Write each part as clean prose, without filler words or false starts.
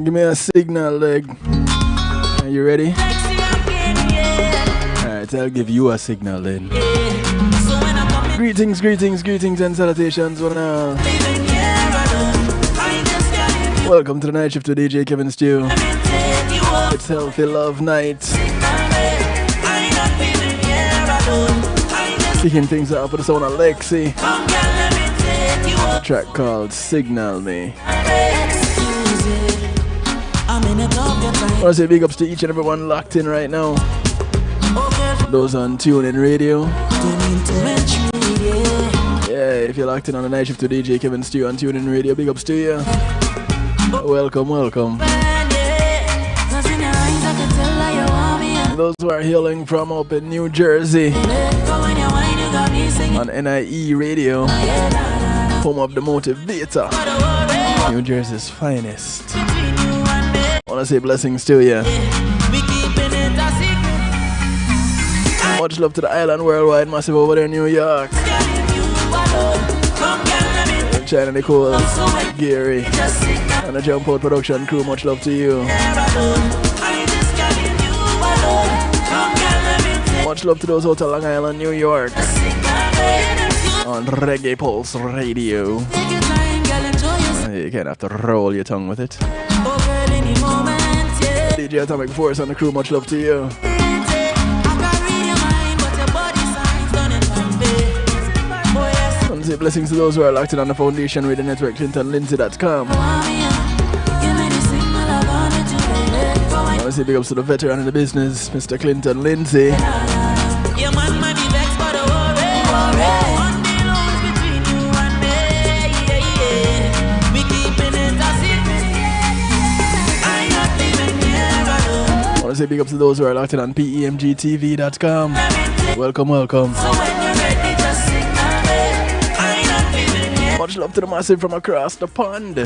Give me a signal, leg. Are you ready? Alright, I'll give you a signal then. Greetings and salutations. Welcome to the night shift with DJ Kevin Stew. It's Healthy Love Night. Kicking things up with the sound of Lexi. A track called Signal Me. I want to say big ups to each and everyone locked in right now. Those on TuneIn Radio. Yeah, if you're locked in on the night shift to DJ Kevin Stew on TuneIn Radio, big ups to you. Welcome. Those who are hailing from up in New Jersey on NIE Radio, home of the motivator, New Jersey's finest. I want to say blessings to you. Much love to the island worldwide massive over there in New York. China Nicole, Gary, and the Jump Out production crew, much love to you. Much love to those out of Long Island, New York, on Reggae Pulse Radio. You can't have to roll your tongue with it. DJ Atomic Force and the crew, much love to you. Say blessings to those who are locked in on the Foundation Radio Network, ClintonLindsay.com. I want to say big ups to the veteran in the business, Mr. Clinton Lindsay. I want to say big ups to those who are locked in on PEMGTV.com. Welcome. Much love to the massive from across the pond.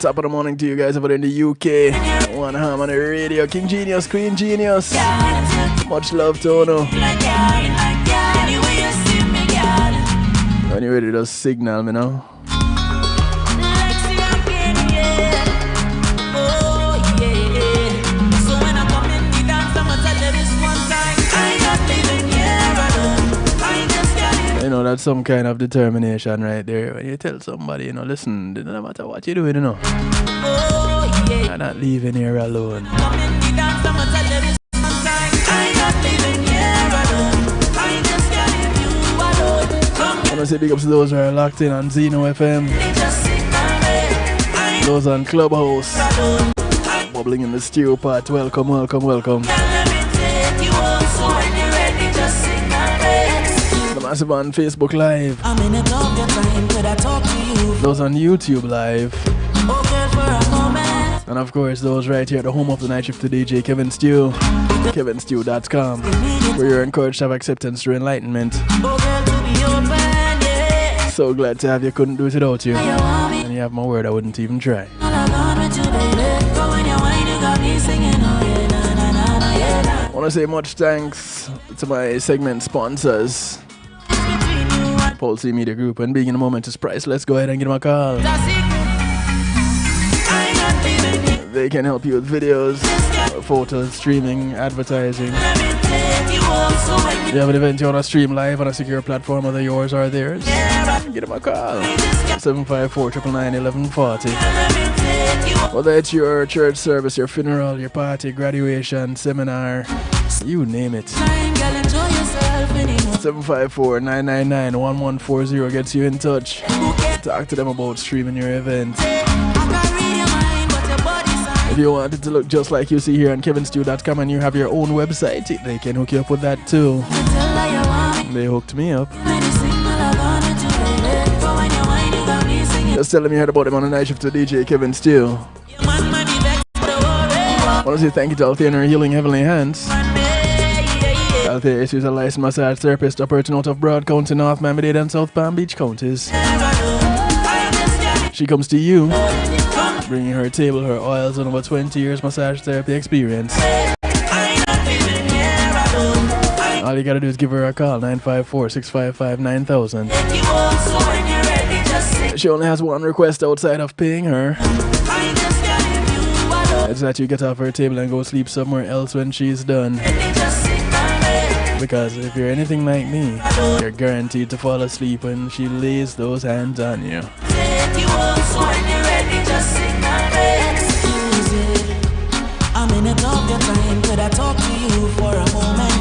Top of the morning to you guys over there in the UK. One Ham on the radio. King Genius, Queen Genius. Much love to Ono. When you're ready, just signal me now. You know, that's some kind of determination right there. When you tell somebody, you know, listen, no matter what you're doing, you know, I'm not leaving here alone. I want to say big ups to those who are locked in on Zeno FM. Those on Clubhouse. Bubbling in the stew pot. Welcome. Massive on Facebook Live. Those on YouTube Live. And of course those right here at the home of the night shift to DJ Kevin Stew, kevinstew.com, where you're encouraged to have acceptance through enlightenment. So glad to have you, couldn't do it without you. And you have my word, I wouldn't even try. I want to say much thanks to my segment sponsors, Pulse Media Group, and being in a moment is priceless. Go ahead and give them a call. They can help you with videos, photos, streaming, advertising. You have an event you want to stream live on a secure platform, whether yours or theirs, give them a call. 754-999-1140. Whether it's your church service, your funeral, your party, graduation, seminar, you name it. 754-999-1140 gets you in touch. Talk to them about streaming your event. If you want it to look just like you see here on kevinstew.com and you have your own website, they can hook you up with that too. They hooked me up. Just tell them you heard about them on the night shift to DJ Kevin Stew. I want to say thank you to Althea and her Healing Heavenly Hands. Althea is a licensed massage therapist operating out of Broad County, North Miami-Dade and South Palm Beach counties. She comes to you, bringing her table, her oils, and over 20 years massage therapy experience. All you gotta do is give her a call, 954-655-9000. She only has one request outside of paying her. It's that you get off her table and go sleep somewhere else when she's done. Because if you're anything like me, you're guaranteed to fall asleep when she lays those hands on you. I'm in a dark time, could I talk to you for a moment?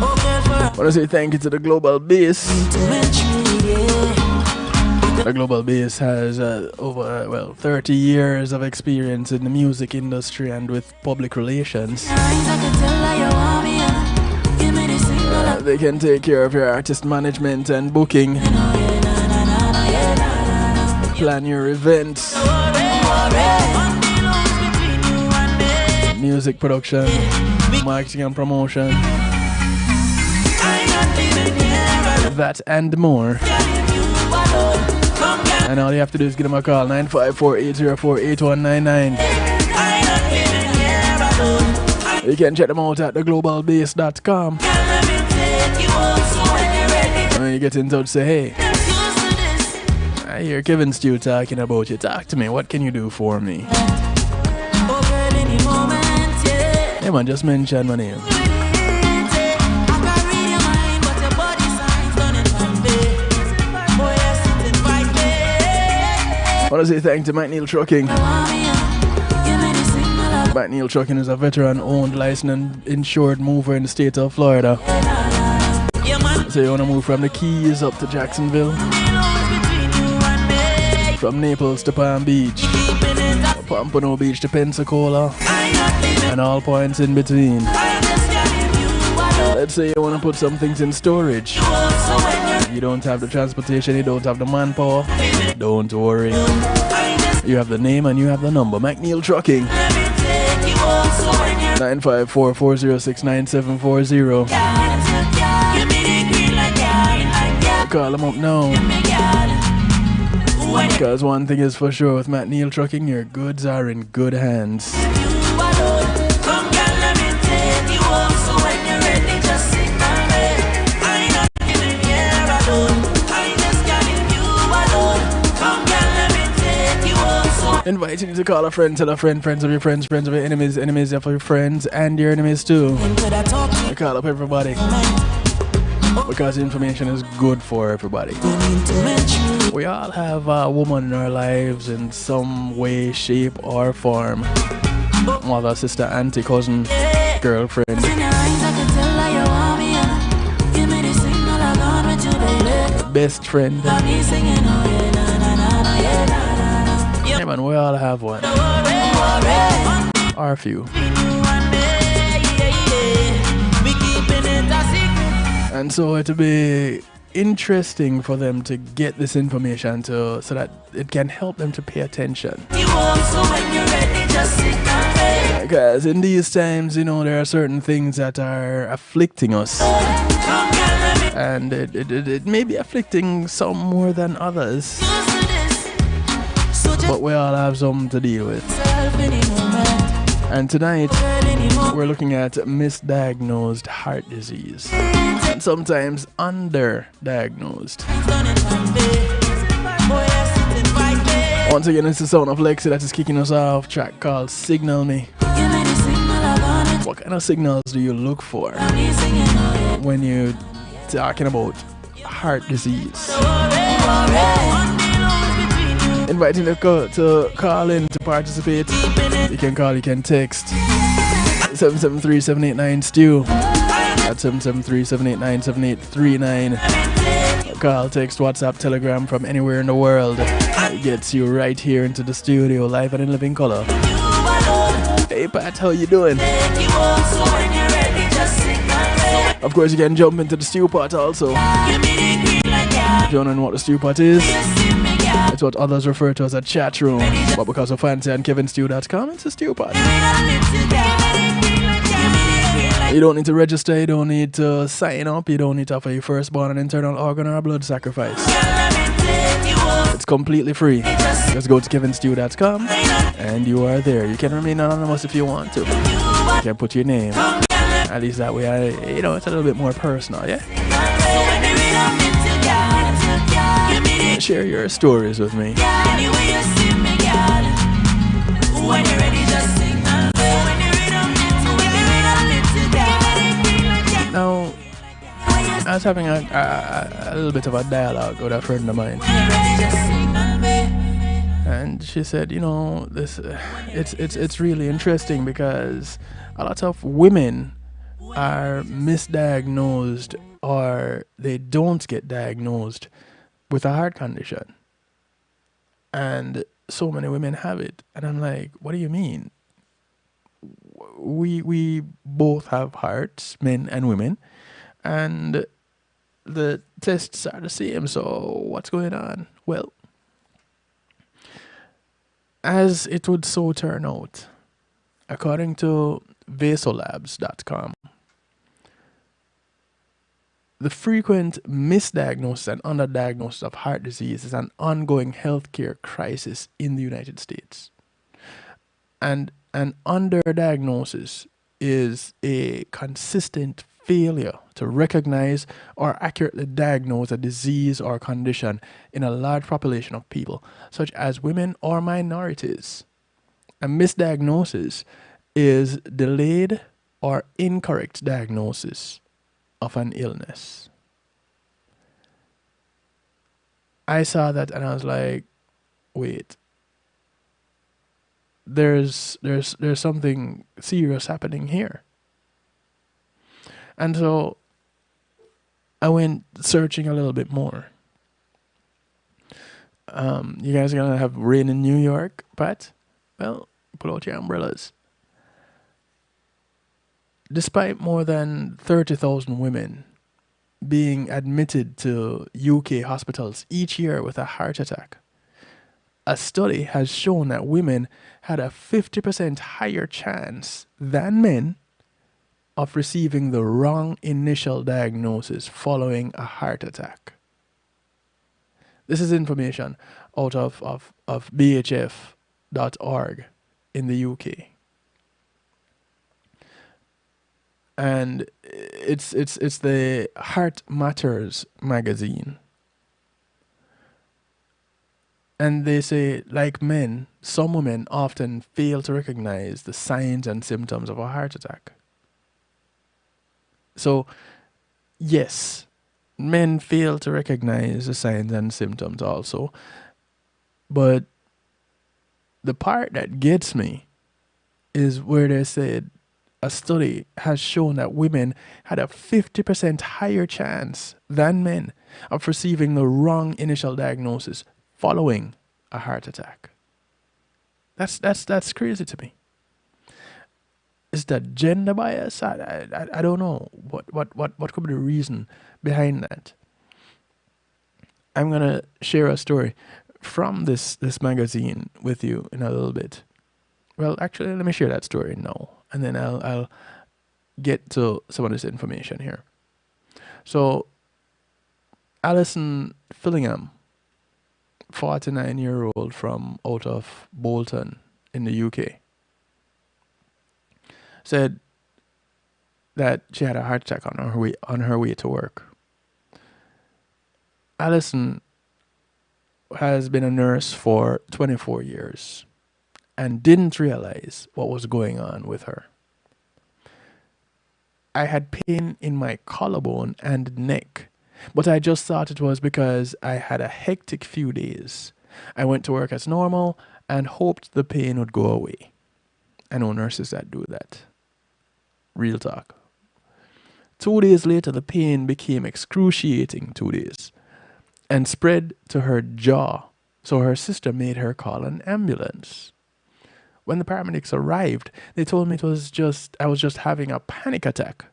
I want to say thank you to the Global Bass. The Global Bass has over 30 years of experience in the music industry and with public relations. They can take care of your artist management and booking, plan your events, music production, marketing and promotion, that and more. And all you have to do is give them a call, 954-804-8199. You can check them out at theglobalbase.com. When you get in touch, say, hey, I hear Kevin Stew talking about you. Talk to me. What can you do for me? Hey man, just mention my name. I want to say thank to McNeil Trucking. McNeil Trucking is a veteran-owned, licensed and insured mover in the state of Florida. So you want to move from the Keys up to Jacksonville, from Naples to Palm Beach, Pompano Beach to Pensacola, and all points in between. Let's say you want to put some things in storage. You don't have the transportation, you don't have the manpower. Don't worry. You have the name and you have the number. McNeil Trucking. 954-406-9740. Call them up now. Because one thing is for sure with McNeil Trucking, your goods are in good hands. Inviting you to call a friend, tell a friend, friends of your friends, friends of your enemies, enemies of your friends, and your enemies too. I call up everybody. Because information is good for everybody. We all have a woman in our lives in some way, shape, or form. Mother, sister, auntie, cousin, girlfriend. Best friend. Yeah man, we all have one. Or a few. And so it'll be interesting for them to get this information so that it can help them to pay attention. Because in these times, you know, there are certain things that are afflicting us. And it may be afflicting some more than others. But we all have something to deal with. And tonight, we're looking at misdiagnosed heart disease. And sometimes underdiagnosed. Once again, it's the sound of Lexi that is kicking us off. Track called Signal Me. What kind of signals do you look for when you're talking about heart disease? Inviting you to call in to participate. You can call, you can text 773-789-STEW. That's 773-789-7839. Call, text, WhatsApp, Telegram from anywhere in the world. It gets you right here into the studio, live and in living color. Hey Pat, how you doing? Of course, you can jump into the stew pot also. If you don't know what the stew pot is, it's what others refer to as a chat room. But because of fancy and kevinstew.com, it's a stew pot. You don't need to register, you don't need to sign up, you don't need to offer your firstborn an internal organ or a blood sacrifice. It's completely free. Just go to kevinstew.com and you are there. You can remain anonymous if you want to. You can put your name. At least that way, it's a little bit more personal, yeah? Share your stories with me. When you're ready, just I was having a little bit of a dialogue with a friend of mine, and she said, you know, this it's really interesting because a lot of women are misdiagnosed or they don't get diagnosed with a heart condition, and so many women have it. And I'm like, what do you mean? We both have hearts, men and women, and the tests are the same. So what's going on? Well, as it would so turn out, according to vasolabs.com, the frequent misdiagnosis and underdiagnosis of heart disease is an ongoing healthcare crisis in the United States. And an underdiagnosis is a consistent failure to recognize or accurately diagnose a disease or condition in a large population of people, such as women or minorities. A misdiagnosis is delayed or incorrect diagnosis of an illness. I saw that and I was like, wait, there's something serious happening here. And so I went searching a little bit more. You guys are gonna have rain in New York, but well, pull out your umbrellas. Despite more than 30,000 women being admitted to UK hospitals each year with a heart attack, a study has shown that women had a 50% higher chance than men of receiving the wrong initial diagnosis following a heart attack. This is information out of bhf.org in the UK. And it's the Heart Matters magazine. And they say, like men, some women often fail to recognize the signs and symptoms of a heart attack. So, yes, men fail to recognize the signs and symptoms also. But the part that gets me is where they said a study has shown that women had a 50% higher chance than men of receiving the wrong initial diagnosis following a heart attack. That's crazy to me. Is that gender bias? I don't know. What could be the reason behind that? I'm gonna share a story from this magazine with you in a little bit. Well, actually, let me share that story now, and then I'll get to some of this information here. So, Alison Fillingham, 49-year-old from out of Bolton in the UK, said that she had a heart attack on her way to work. Alison has been a nurse for 24 years and didn't realize what was going on with her. I had pain in my collarbone and neck, but I just thought it was because I had a hectic few days. I went to work as normal and hoped the pain would go away. I know nurses that do that. Real talk. 2 days later, the pain became excruciating 2 days and spread to her jaw, so her sister made her call an ambulance. When the paramedics arrived, they told me I was just having a panic attack.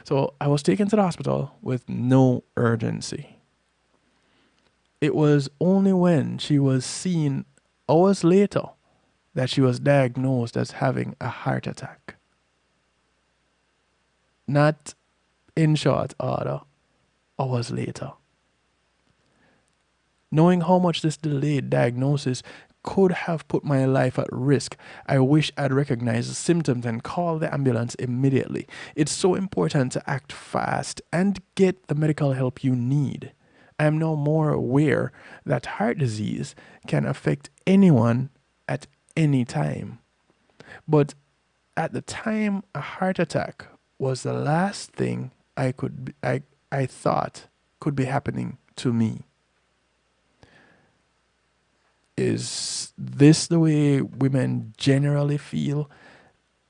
So I was taken to the hospital with no urgency. It was only when she was seen hours later that she was diagnosed as having a heart attack. Not in short order, hours later. Knowing how much this delayed diagnosis could have put my life at risk, I wish I'd recognized the symptoms and called the ambulance immediately. It's so important to act fast and get the medical help you need. I am now more aware that heart disease can affect anyone at any time. But at the time, a heart attack was the last thing I I thought could be happening to me. Is this the way women generally feel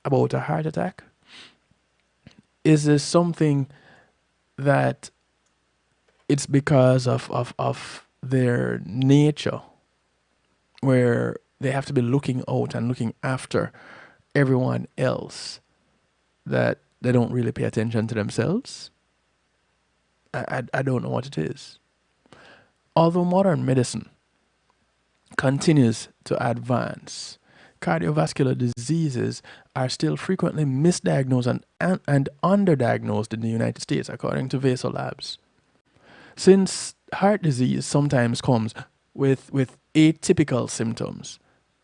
about a heart attack? Is this something that it's because of their nature, where they have to be looking out and looking after everyone else, that they don't really pay attention to themselves? I don't know what it is. Although modern medicine continues to advance, cardiovascular diseases are still frequently misdiagnosed and underdiagnosed in the United States, according to Vasal Labs. Since heart disease sometimes comes with atypical symptoms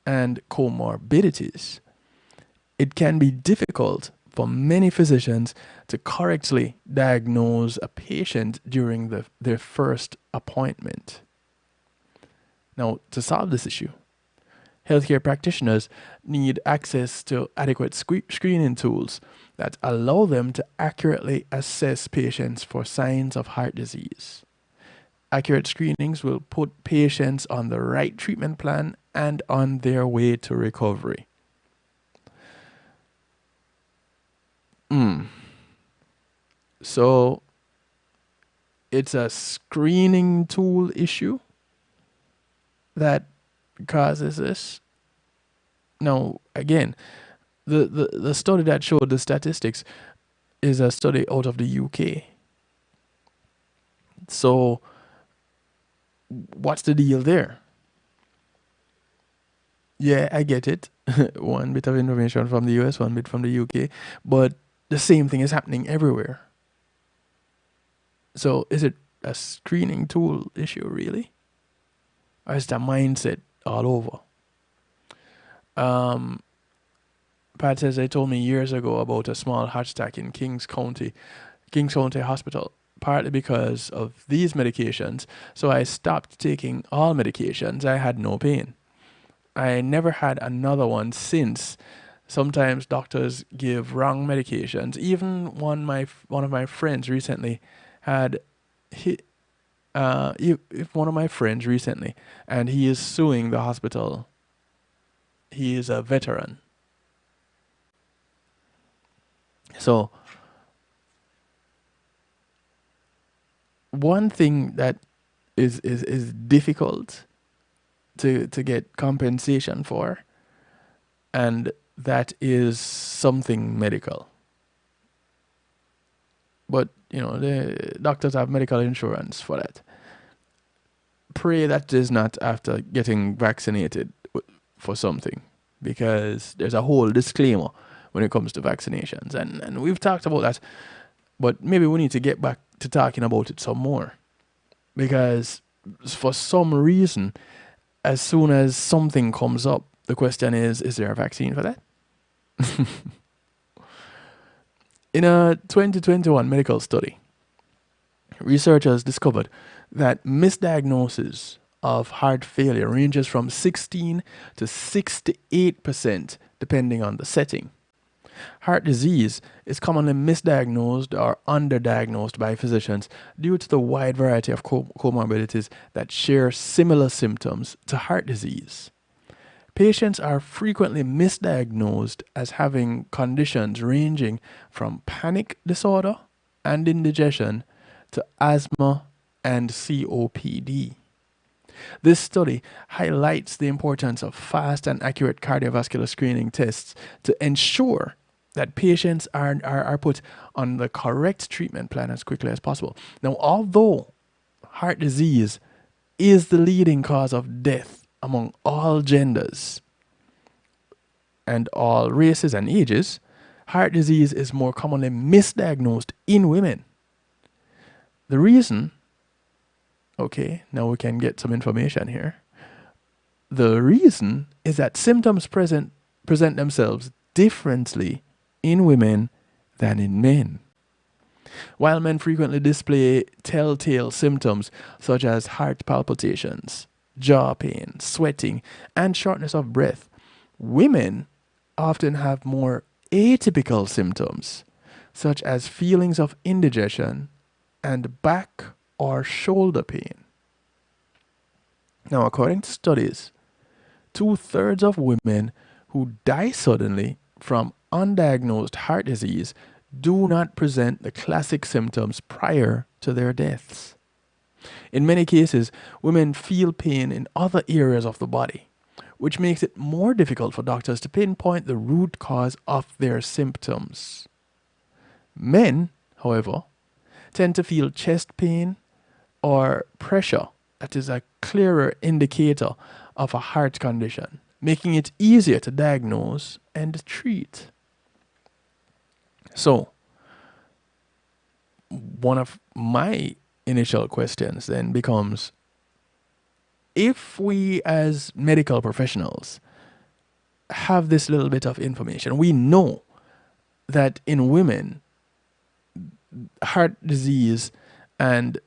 and comorbidities, it can be difficult for many physicians to correctly diagnose a patient during their first appointment. Now, to solve this issue, healthcare practitioners need access to adequate screening tools that allow them to accurately assess patients for signs of heart disease. Accurate screenings will put patients on the right treatment plan and on their way to recovery. So it's a screening tool issue that causes this. Now, again, the study that showed the statistics is a study out of the UK. So what's the deal there? Yeah, I get it. One bit of information from the US, one bit from the UK, but the same thing is happening everywhere. So is it a screening tool issue, really? Or is it a mindset all over? Pat says they told me years ago about a small heart attack in Kings County Hospital, partly because of these medications. So I stopped taking all medications. I had no pain. I never had another one since. Sometimes doctors give wrong medications. Even one of my friends recently had if one of my friends recently, and he is suing the hospital. He is a veteran. So one thing that is difficult to get compensation for, and that is something medical. But the doctors have medical insurance for that. Pray that is not after getting vaccinated for something, because there's a whole disclaimer when it comes to vaccinations, and we've talked about that, but maybe we need to get back to talking about it some more, because for some reason, as soon as something comes up, the question is there a vaccine for that? In a 2021 medical study, researchers discovered that misdiagnosis of heart failure ranges from 16 to 68% depending on the setting. Heart disease is commonly misdiagnosed or underdiagnosed by physicians due to the wide variety of comorbidities that share similar symptoms to heart disease. Patients are frequently misdiagnosed as having conditions ranging from panic disorder and indigestion to asthma and COPD. This study highlights the importance of fast and accurate cardiovascular screening tests to ensure that patients are put on the correct treatment plan as quickly as possible. Now, although heart disease is the leading cause of death among all genders and all races and ages, heart disease is more commonly misdiagnosed in women. The reason, okay, now we can get some information here. The reason is that symptoms present themselves differently in women than in men. While men frequently display telltale symptoms such as heart palpitations, jaw pain, sweating, and shortness of breath, women often have more atypical symptoms such as feelings of indigestion and back or shoulder pain. Now, according to studies, 2/3 of women who die suddenly from undiagnosed heart disease do not present the classic symptoms prior to their deaths. In many cases, women feel pain in other areas of the body, which makes it more difficult for doctors to pinpoint the root cause of their symptoms. Men, however, tend to feel chest pain or pressure that is a clearer indicator of a heart condition, making it easier to diagnose and treat. So, one of my initial questions then becomes, if we as medical professionals have this little bit of information, we know that in women, heart disease and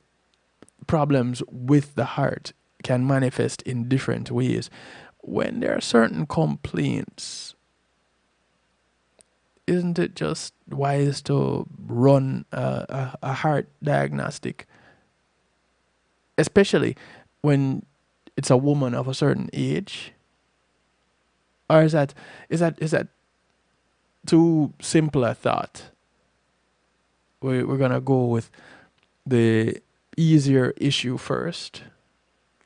problems with the heart can manifest in different ways. When there are certain complaints, isn't it just wise to run a heart diagnostic, especially when it's a woman of a certain age? Or is that too simple a thought? We're gonna go with the easier issue first,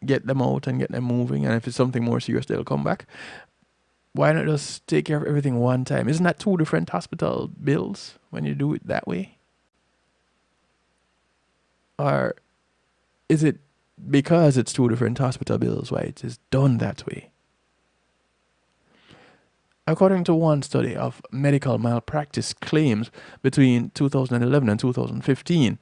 get them out and get them moving, and if it's something more serious, they'll come back. Why not just take care of everything one time? Isn't that two different hospital bills when you do it that way? Or is it because it's two different hospital bills why it is done that way? According to one study of medical malpractice claims between 2011 and 2015,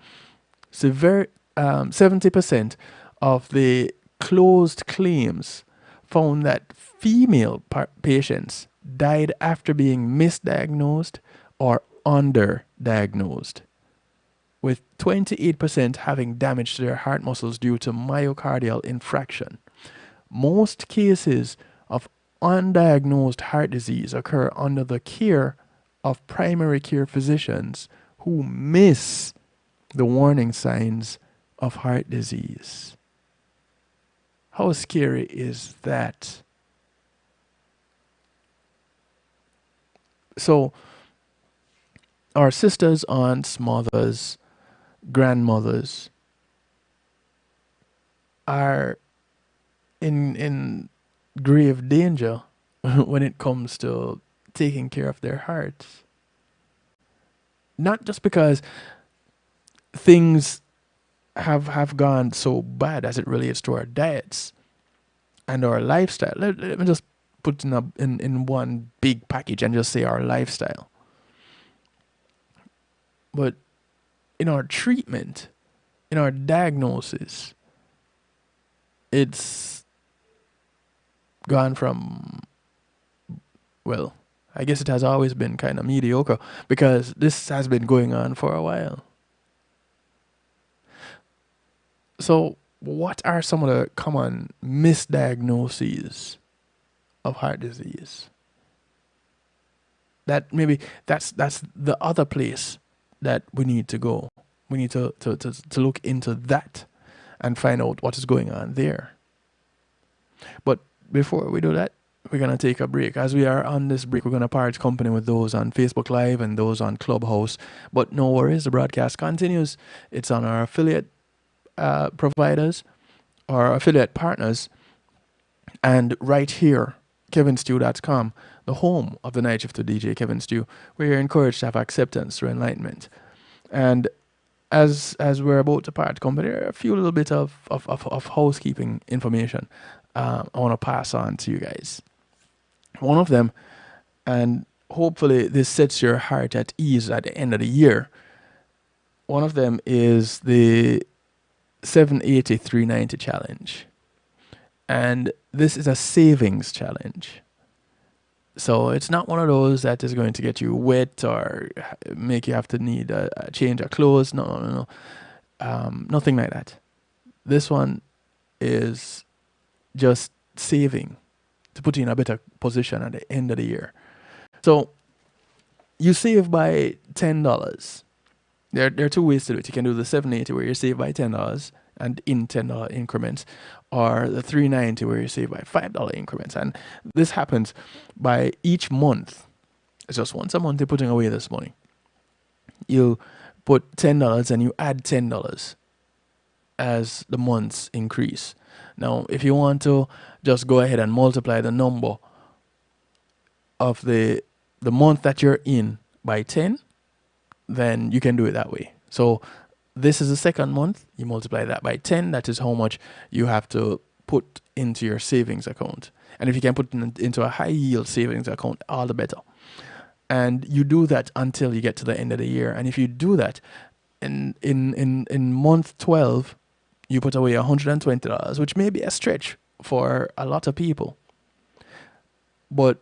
70% of the closed claims found that female patients died after being misdiagnosed or underdiagnosed, with 28% having damage to their heart muscles due to myocardial infarction. Most cases of undiagnosed heart disease occur under the care of primary care physicians who miss the warning signs of heart disease. How scary is that? So, our sisters, aunts, mothers, grandmothers are in grave danger when it comes to taking care of their hearts. Not just because things have gone so bad as it relates to our diets and our lifestyle. Let me just put in one big package and just say our lifestyle. But in our treatment, in our diagnosis, it's gone from, well, I guess it has always been kind of mediocre because this has been going on for a while. So, what are some of the common misdiagnoses of heart disease? That maybe that's the other place that we need to go. We need to look into that and find out what is going on there. But before we do that, we're going to take a break. As we are on this break, we're going to part company with those on Facebook Live and those on Clubhouse. But no worries, the broadcast continues. It's on our affiliate providers or affiliate partners, and right here, kevinstew.com, the home of the night shift to DJ Kevin Stew, where you're encouraged to have acceptance through enlightenment. And as we're about to part company, there are a few little bit of housekeeping information I want to pass on to you guys. One of them, and hopefully this sets your heart at ease at the end of the year, one of them is the 780-390 challenge. And this is a savings challenge. So it's not one of those that is going to get you wet or make you have to need a change of clothes. No. Nothing like that. This one is just saving to put you in a better position at the end of the year. So you save by $10. There are two ways to do it. You can do the 780 where you save by $10 and in $10 increments, or the 390 where you save by $5 increments. And this happens by each month. It's just once a month you're putting away this money. You put $10 and you add $10 as the months increase. Now, if you want to just go ahead and multiply the number of the month that you're in by 10, then you can do it that way. So this is the second month. You multiply that by 10. That is how much you have to put into your savings account. And if you can put it into a high yield savings account, all the better. And you do that until you get to the end of the year. And if you do that in month 12, you put away $120, which may be a stretch for a lot of people. But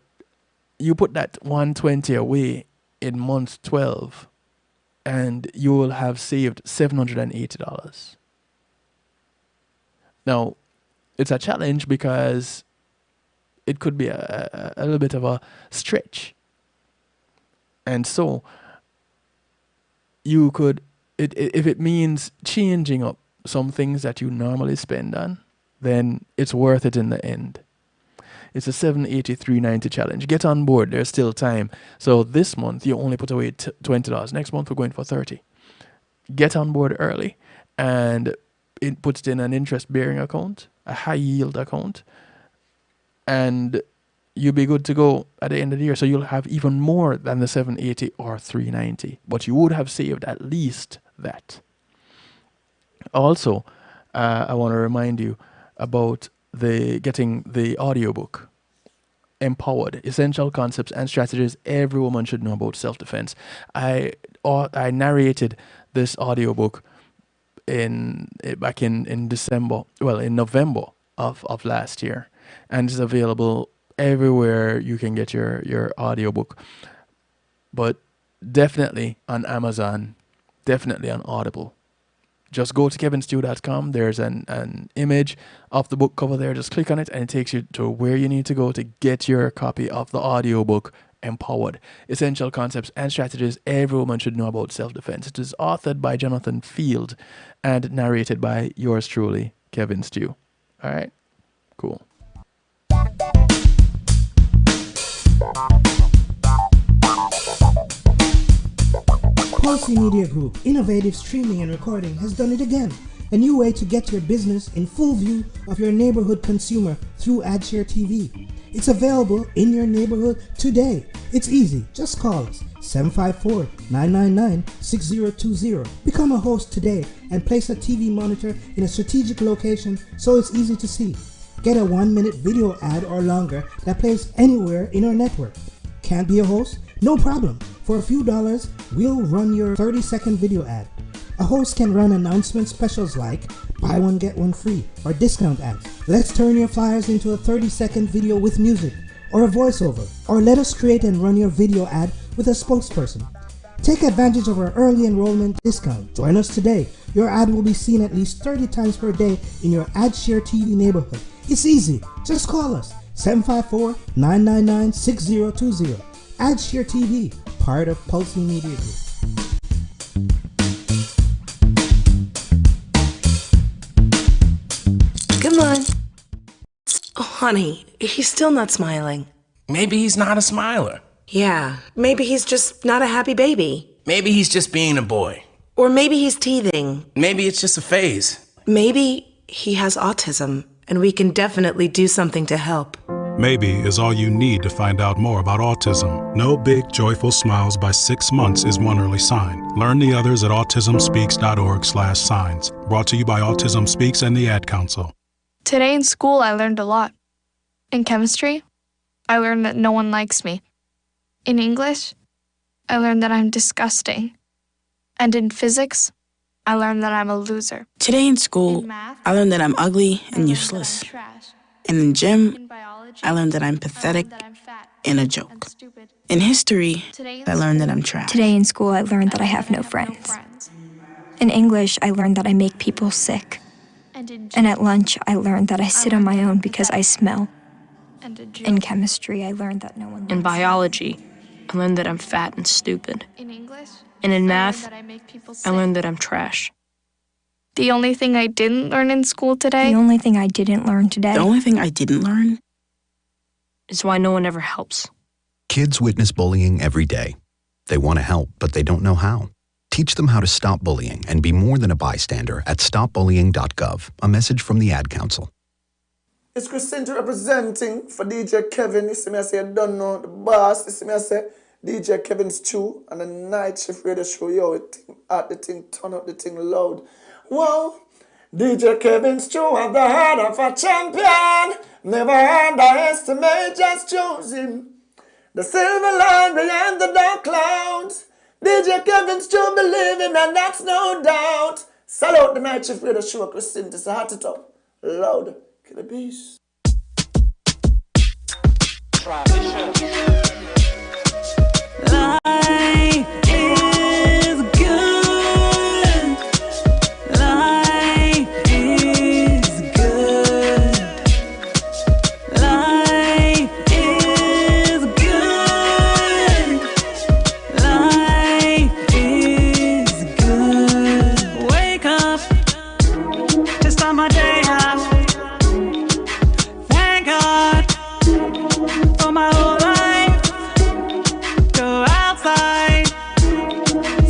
you put that 120 away in month 12 and you will have saved $780. Now, it's a challenge because it could be a little bit of a stretch. And so you could, if it means changing up some things that you normally spend on, then it's worth it in the end. It's a 780-390 challenge. Get on board. There's still time. So this month you only put away $20. Next month we're going for $30. Get on board early, and it puts it in an interest-bearing account, a high-yield account, and you'll be good to go at the end of the year. So you'll have even more than the 780 or 390, but you would have saved at least that. Also, I want to remind you about getting the audiobook, Empowered, Essential Concepts and Strategies Every Woman Should Know About Self-Defense. I narrated this audiobook back in December, in November of last year, and it's available everywhere you can get your audiobook, but definitely on Amazon, definitely on Audible. Just go to kevinstew.com. There's an image of the book cover there. Just click on it and it takes you to where you need to go to get your copy of the audiobook, Empowered, Essential Concepts and Strategies Every Woman Should Know About Self-Defense. It is authored by Jonathan Field and narrated by yours truly, Kevin Stew. All right? Cool. Pulsey Media Group, innovative streaming and recording, has done it again. A new way to get your business in full view of your neighborhood consumer through AdShare TV. It's available in your neighborhood today. It's easy. Just call us 754-999-6020. Become a host today and place a TV monitor in a strategic location so it's easy to see. Get a 1-minute video ad or longer that plays anywhere in our network. Can't be a host? No problem. For a few dollars, we'll run your 30-second video ad. A host can run announcement specials like buy one get one free or discount ads. Let's turn your flyers into a 30-second video with music or a voiceover, or let us create and run your video ad with a spokesperson. Take advantage of our early enrollment discount. Join us today. Your ad will be seen at least 30 times per day in your AdShare TV neighborhood. It's easy. Just call us 754-999-6020. AdShare TV, part of Pulsey Media Group. Come on. Oh, honey, he's still not smiling. Maybe he's not a smiler. Yeah, maybe he's just not a happy baby. Maybe he's just being a boy. Or maybe he's teething. Maybe it's just a phase. Maybe he has autism, and we can definitely do something to help. Maybe is all you need to find out more about autism. No big, joyful smiles by 6 months is one early sign. Learn the others at autismspeaks.org/signs. Brought to you by Autism Speaks and the Ad Council. Today in school, I learned a lot. In chemistry, I learned that no one likes me. In English, I learned that I'm disgusting. And in physics, I learned that I'm a loser. Today in school, I learned that I'm ugly and useless. And in gym, I learned that I'm pathetic and a joke. In history, I learned that I'm trash. Today in school, I learned that I have no friends. In English, I learned that I make people sick. And at lunch, I learned that I sit on my own because I smell. In chemistry, I learned that no one likes me. In biology, I learned that I'm fat and stupid. In English, And in math, that I make people I learned that I'm trash. The only thing I didn't learn in school today. The only thing I didn't learn today. The only thing I didn't learn is why no one ever helps. Kids witness bullying every day. They want to help, but they don't know how. Teach them how to stop bullying and be more than a bystander at stopbullying.gov. A message from the Ad Council. It's Christina representing for DJ Kevin. You see me, I say, I don't know the boss. You see me, I say, DJ Kevin's Chew and the night shift radio show. Yo, the thing, turn up the thing loud. Whoa, DJ Kevin's Chew at the heart of a champion. Never underestimate, just choose him. The silver line behind the dark clouds. DJ Kevin's Chew believing, and that's no doubt. Salute the night shift radio show. Christina, it's a hot it up. Loud. Kill the beast. Life is good. Life is good. Life is good. Life is good. Wake up to start my day off. Thank God for my whole life. Go outside,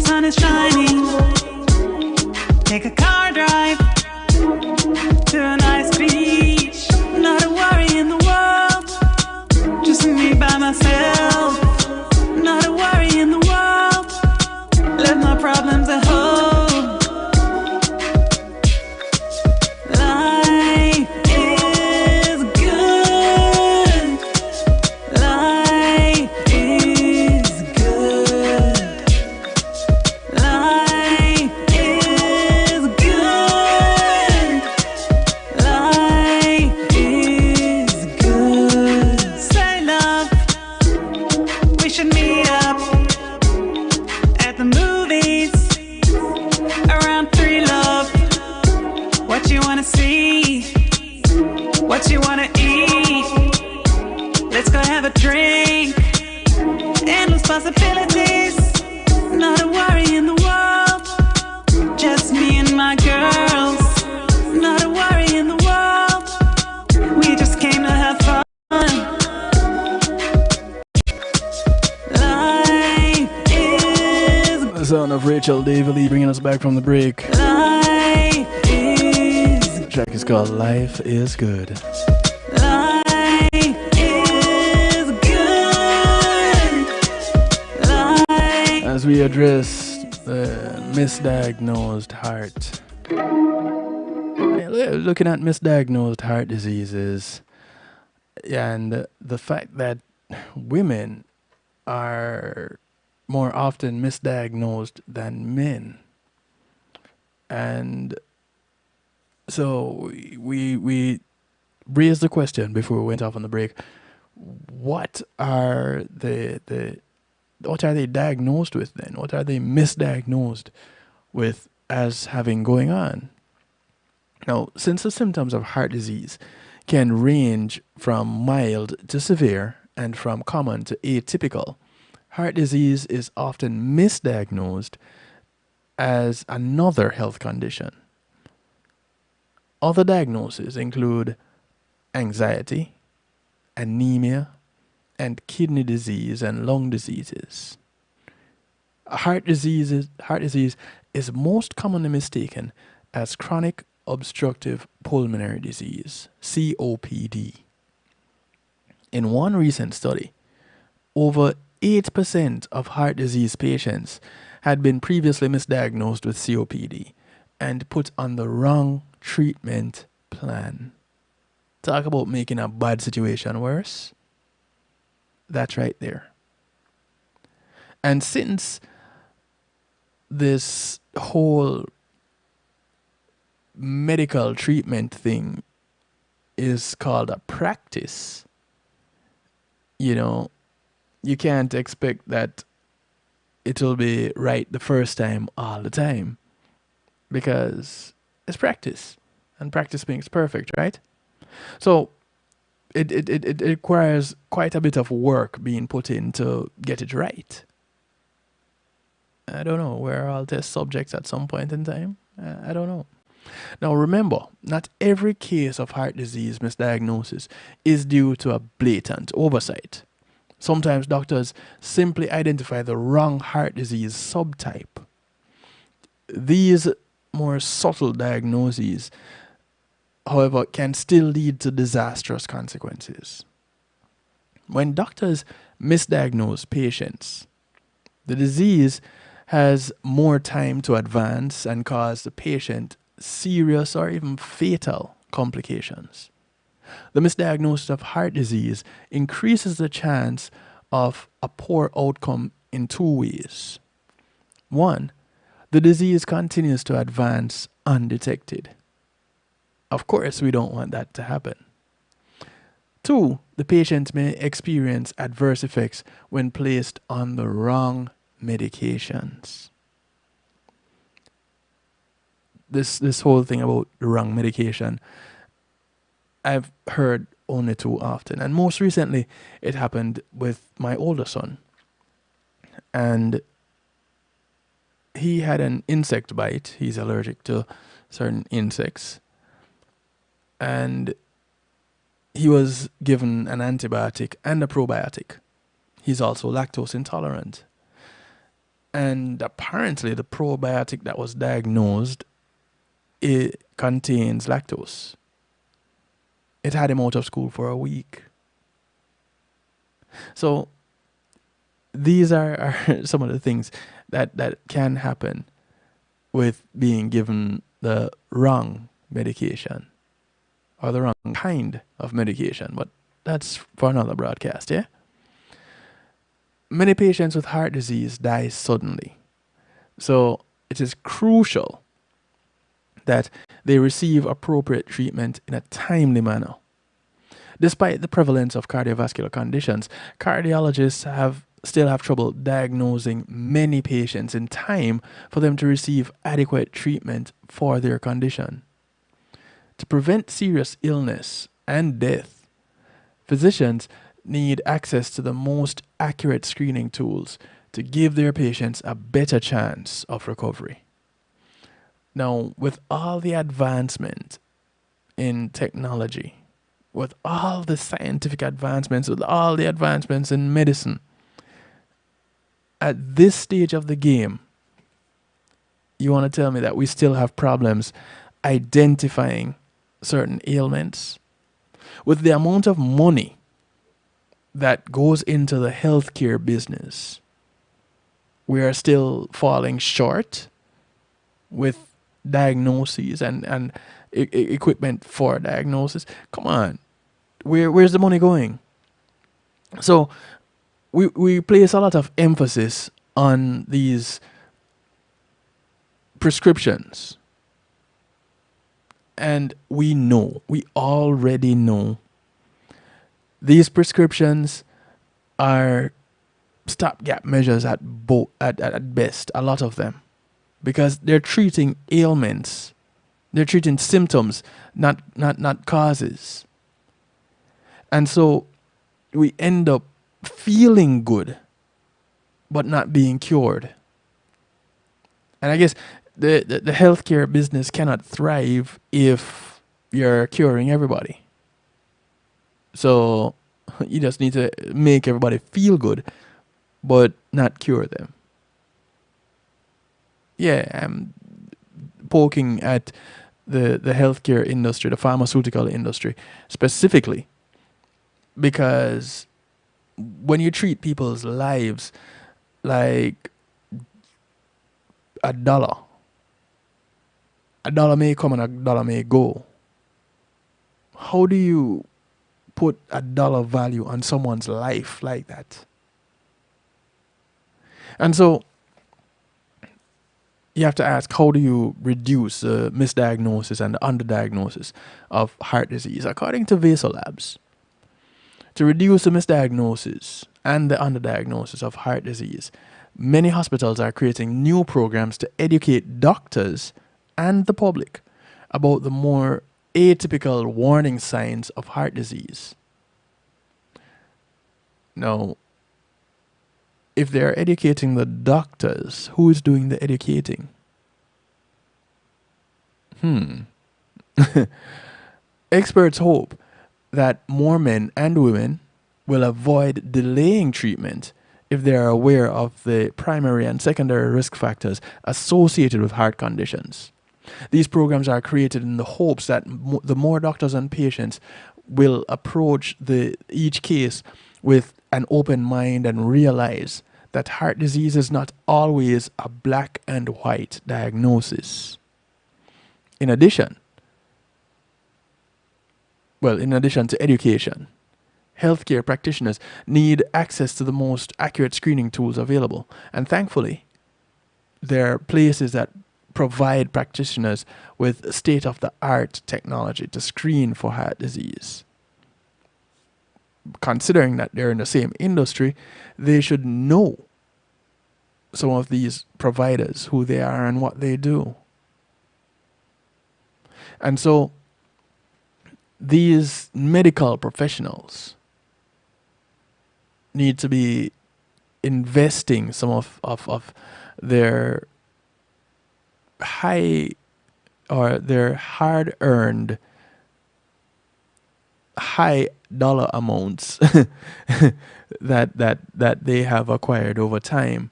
sun is shining. Take a car drive to a nice beach. Not a worry in the world, just me by myself. Not a worry in the world, left my problems at home. Life is good. Life is good. Life is good. Life is good. Say love, we should meet up at the movies around 3, love. What you wanna see? What you wanna eat? Let's go have a drink. Endless possibilities. Not a worry in the world. Just me and my girls. Not a worry in the world. We just came to have fun. Life is The sound of Rachel David bringing us back from the break. life is The track is called Life is Good. life is good. Life As we address the misdiagnosed heart. Looking at misdiagnosed heart diseases and the fact that women are more often misdiagnosed than men. And so we raised the question before we went off on the break. What are what are they diagnosed with then? What are they misdiagnosed with as having going on? Now, since the symptoms of heart disease can range from mild to severe and from common to atypical, heart disease is often misdiagnosed as another health condition. Other diagnoses include anxiety, anemia, and kidney disease and lung diseases. Heart disease is most commonly mistaken as chronic obstructive pulmonary disease, COPD. In one recent study, over 8% of heart disease patients had been previously misdiagnosed with COPD and put on the wrong treatment plan. Talk about making a bad situation worse. That's right there. And since this whole medical treatment thing is called a practice, you can't expect that it'll be right the first time all the time, because it's practice, and practice makes perfect, right? So it requires quite a bit of work being put in to get it right. I don't know. We're all test subjects at some point in time. I don't know. Now remember, not every case of heart disease misdiagnosis is due to a blatant oversight. Sometimes doctors simply identify the wrong heart disease subtype. These more subtle diagnoses, however, can still lead to disastrous consequences. When doctors misdiagnose patients, the disease has more time to advance and cause the patient serious or even fatal complications. The misdiagnosis of heart disease increases the chance of a poor outcome in two ways. One, the disease continues to advance undetected. Of course, we don't want that to happen. Two, the patient may experience adverse effects when placed on the wrong medications. This whole thing about the wrong medication, I've heard only too often. And most recently, it happened with my older son. And he had an insect bite. He's allergic to certain insects. And he was given an antibiotic and a probiotic. He's also lactose intolerant. And apparently the probiotic that was diagnosed, it contains lactose. It had him out of school for a week. So these are some of the things that can happen with being given the wrong medication or the wrong kind of medication. But that's for another broadcast, yeah? Many patients with heart disease die suddenly. So it is crucial that they receive appropriate treatment in a timely manner. Despite the prevalence of cardiovascular conditions, cardiologists still have trouble diagnosing many patients in time for them to receive adequate treatment for their condition. To prevent serious illness and death, physicians need access to the most accurate screening tools to give their patients a better chance of recovery. Now, with all the advancement in technology, with all the scientific advancements, with all the advancements in medicine, at this stage of the game, you want to tell me that we still have problems identifying certain ailments? With the amount of money that goes into the healthcare business, we are still falling short with diagnoses and equipment for diagnosis. Come on, where's the money going? So we place a lot of emphasis on these prescriptions, and we already know these prescriptions are stopgap measures at best, a lot of them, because they're treating ailments, they're treating symptoms, not causes. And so we end up feeling good, but not being cured. And I guess the healthcare business cannot thrive if you're curing everybody. So you just need to make everybody feel good, but not cure them. Yeah, I'm poking at the healthcare industry, the pharmaceutical industry specifically, because when you treat people's lives like a dollar may come and a dollar may go. How do you put a dollar value on someone's life like that? And so you have to ask, how do you reduce the misdiagnosis and the underdiagnosis of heart disease? According to Vasal Labs, to reduce the misdiagnosis and the underdiagnosis of heart disease, many hospitals are creating new programs to educate doctors and the public about the more atypical warning signs of heart disease. Now, if they're educating the doctors, who is doing the educating? Experts hope that more men and women will avoid delaying treatment if they are aware of the primary and secondary risk factors associated with heart conditions. These programs are created in the hopes that the more doctors and patients will approach each case with an open mind and realize that heart disease is not always a black and white diagnosis. In addition to education, healthcare practitioners need access to the most accurate screening tools available. And thankfully, there are places that provide practitioners with state-of-the-art technology to screen for heart disease. Considering that they're in the same industry, they should know some of these providers, who they are and what they do. And so these medical professionals need to be investing some of their their hard-earned high dollar amounts that they have acquired over time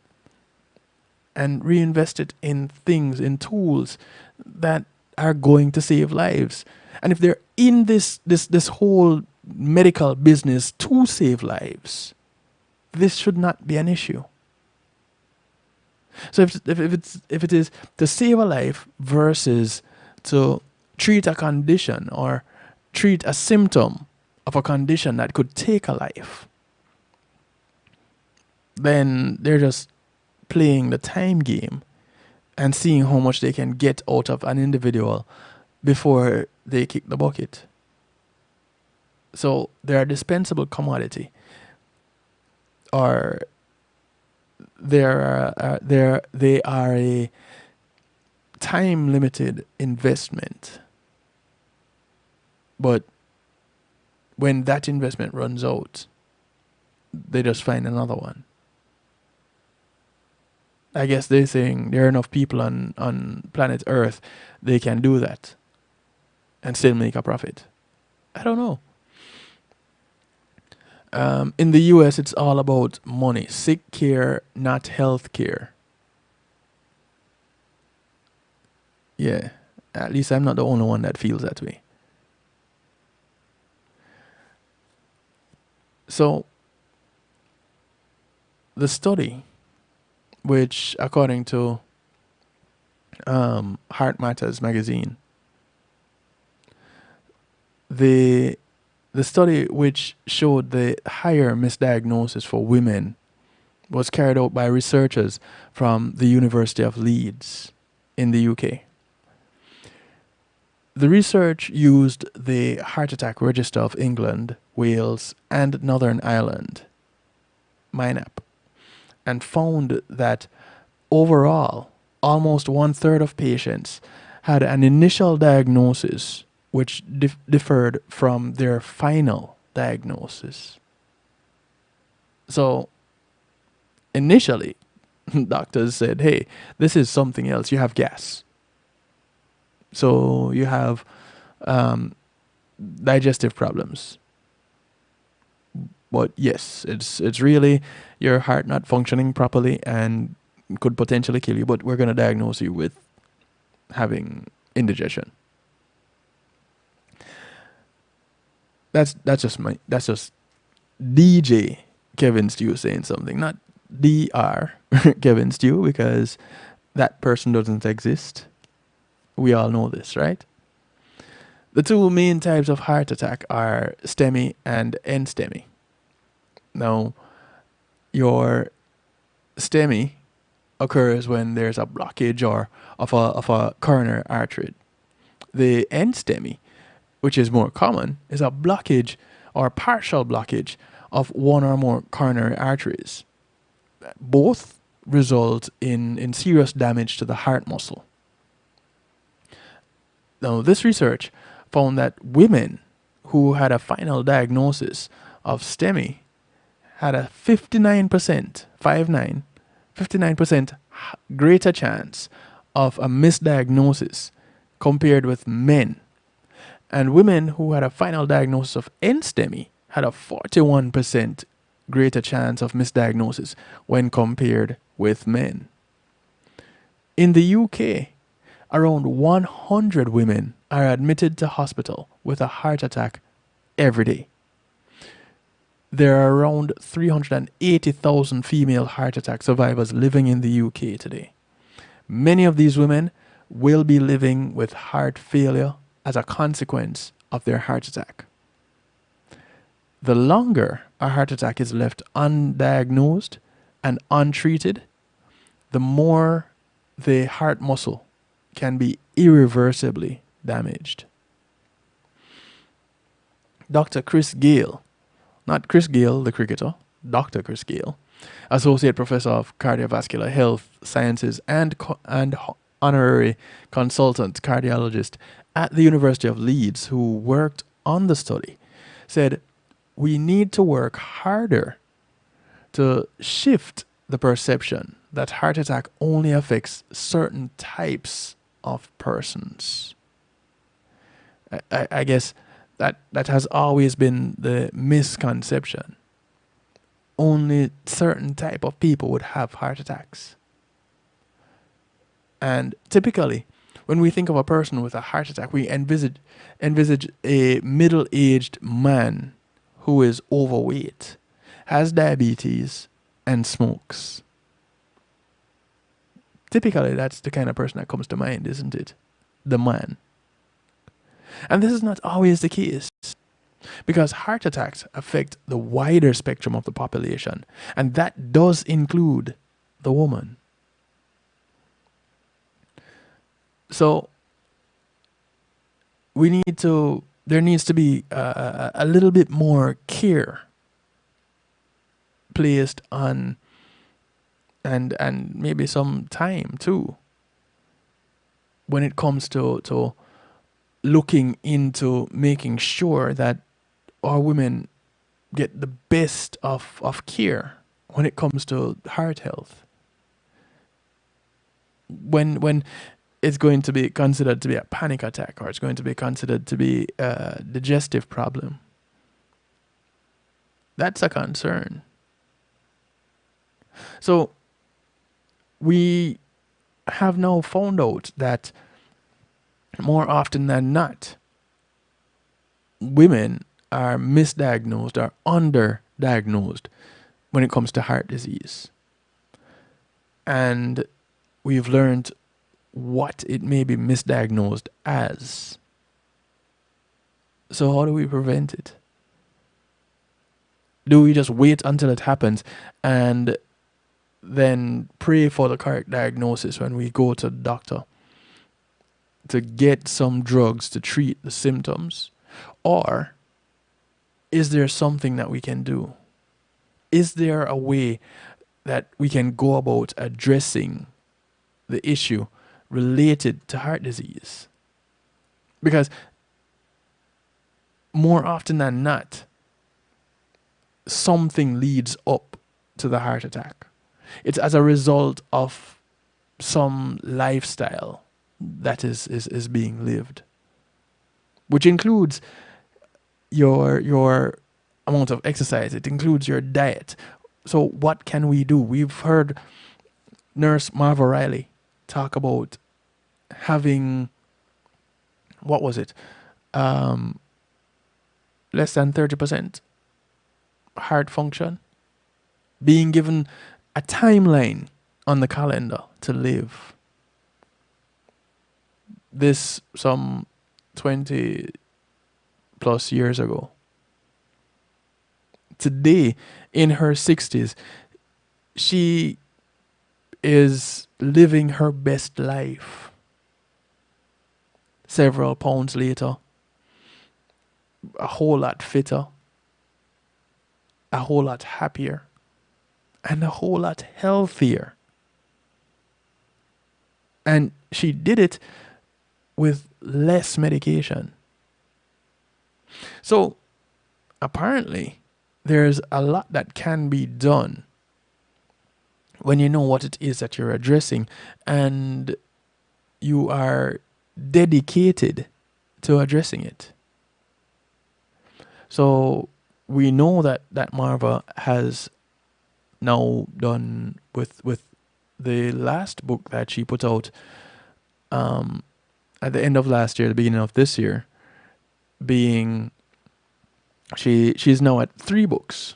and reinvest it in things, in tools that are going to save lives. And if they're in this whole medical business to save lives, this should not be an issue. So if it is to save a life versus to treat a condition or treat a symptom of a condition that could take a life, then they're just playing the time game and seeing how much they can get out of an individual before they kick the bucket. So they're a dispensable commodity, or they are a time-limited investment. But when that investment runs out, they just find another one. I guess they're saying there are enough people on planet Earth, they can do that and still make a profit. I don't know. In the US, it's all about money. Sick care, not health care. Yeah, at least I'm not the only one that feels that way. So, the study, which according to Heart Matters magazine, the study which showed the higher misdiagnosis for women was carried out by researchers from the University of Leeds in the UK. The research used the Heart Attack Register of England, Wales, and Northern Ireland, MINAP, and found that overall, almost 1/3 of patients had an initial diagnosis which differed from their final diagnosis. So, initially, doctors said, hey, this is something else. You have gas. So, you have digestive problems. But yes, it's really your heart not functioning properly and could potentially kill you. But we're going to diagnose you with having indigestion. That's just DJ Kevin Stew saying something, not Dr. Kevin Stew, because that person doesn't exist. We all know this, right? The two main types of heart attack are STEMI and NSTEMI. Now, your STEMI occurs when there's a blockage of a coronary artery. The NSTEMI, which is more common, is a blockage or partial blockage of one or more coronary arteries. Both result in serious damage to the heart muscle. Now, this research found that women who had a final diagnosis of STEMI had a 59%, 59% greater chance of a misdiagnosis compared with men. And women who had a final diagnosis of NSTEMI had a 41% greater chance of misdiagnosis when compared with men. In the UK, around 100 women are admitted to hospital with a heart attack every day. There are around 380,000 female heart attack survivors living in the UK today. Many of these women will be living with heart failure as a consequence of their heart attack. The longer a heart attack is left undiagnosed and untreated, the more the heart muscle can be irreversibly damaged. Dr. Chris Gale, not Chris Gale, the cricketer, Dr. Chris Gale, Associate Professor of Cardiovascular Health Sciences and Honorary Consultant Cardiologist at the University of Leeds, who worked on the study, said, "We need to work harder to shift the perception that heart attack only affects certain types of persons." I guess that has always been the misconception. Only certain type of people would have heart attacks. And typically, when we think of a person with a heart attack, we envisage a middle-aged man who is overweight, has diabetes, and smokes. Typically, that's the kind of person that comes to mind, isn't it? The man. And this is not always the case, because heart attacks affect the wider spectrum of the population, and that does include the woman. So there needs to be a little bit more care placed on, and maybe some time too, when it comes to looking into making sure that our women get the best of care when it comes to heart health. When it's going to be considered to be a panic attack, or it's going to be considered to be a digestive problem, that's a concern. So we have now found out that more often than not, women are misdiagnosed or underdiagnosed when it comes to heart disease. And we've learned what it may be misdiagnosed as. So how do we prevent it? Do we just wait until it happens and then pray for the correct diagnosis when we go to the doctor to get some drugs to treat the symptoms? Or is there something that we can do? Is there a way that we can go about addressing the issue related to heart disease? Because more often than not, something leads up to the heart attack. It's as a result of some lifestyle that is being lived, which includes your amount of exercise. It includes your diet. So what can we do? We've heard Nurse Marva Riley talk about having, what was it, less than 30% heart function, being given a timeline on the calendar to live. This some 20 plus years ago. Today, in her 60s, she is living her best life. Several pounds later, a whole lot fitter, a whole lot happier, and a whole lot healthier. And she did it with less medication. So apparently there's a lot that can be done when you know what it is that you're addressing and you are dedicated to addressing it. So we know that Marva has now done with the last book that she put out at the end of last year, the beginning of this year, being she's now at 3 books.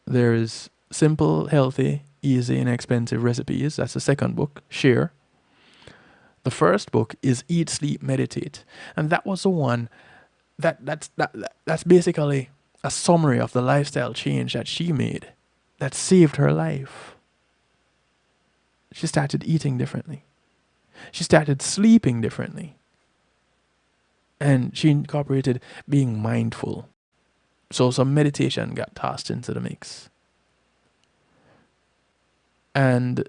There is Simple, Healthy, Easy, Inexpensive Recipes. That's the second book, Share. The first book is Eat, Sleep, Meditate. And that was the one that's basically a summary of the lifestyle change that she made that saved her life. She started eating differently. She started sleeping differently. And she incorporated being mindful. So some meditation got tossed into the mix. And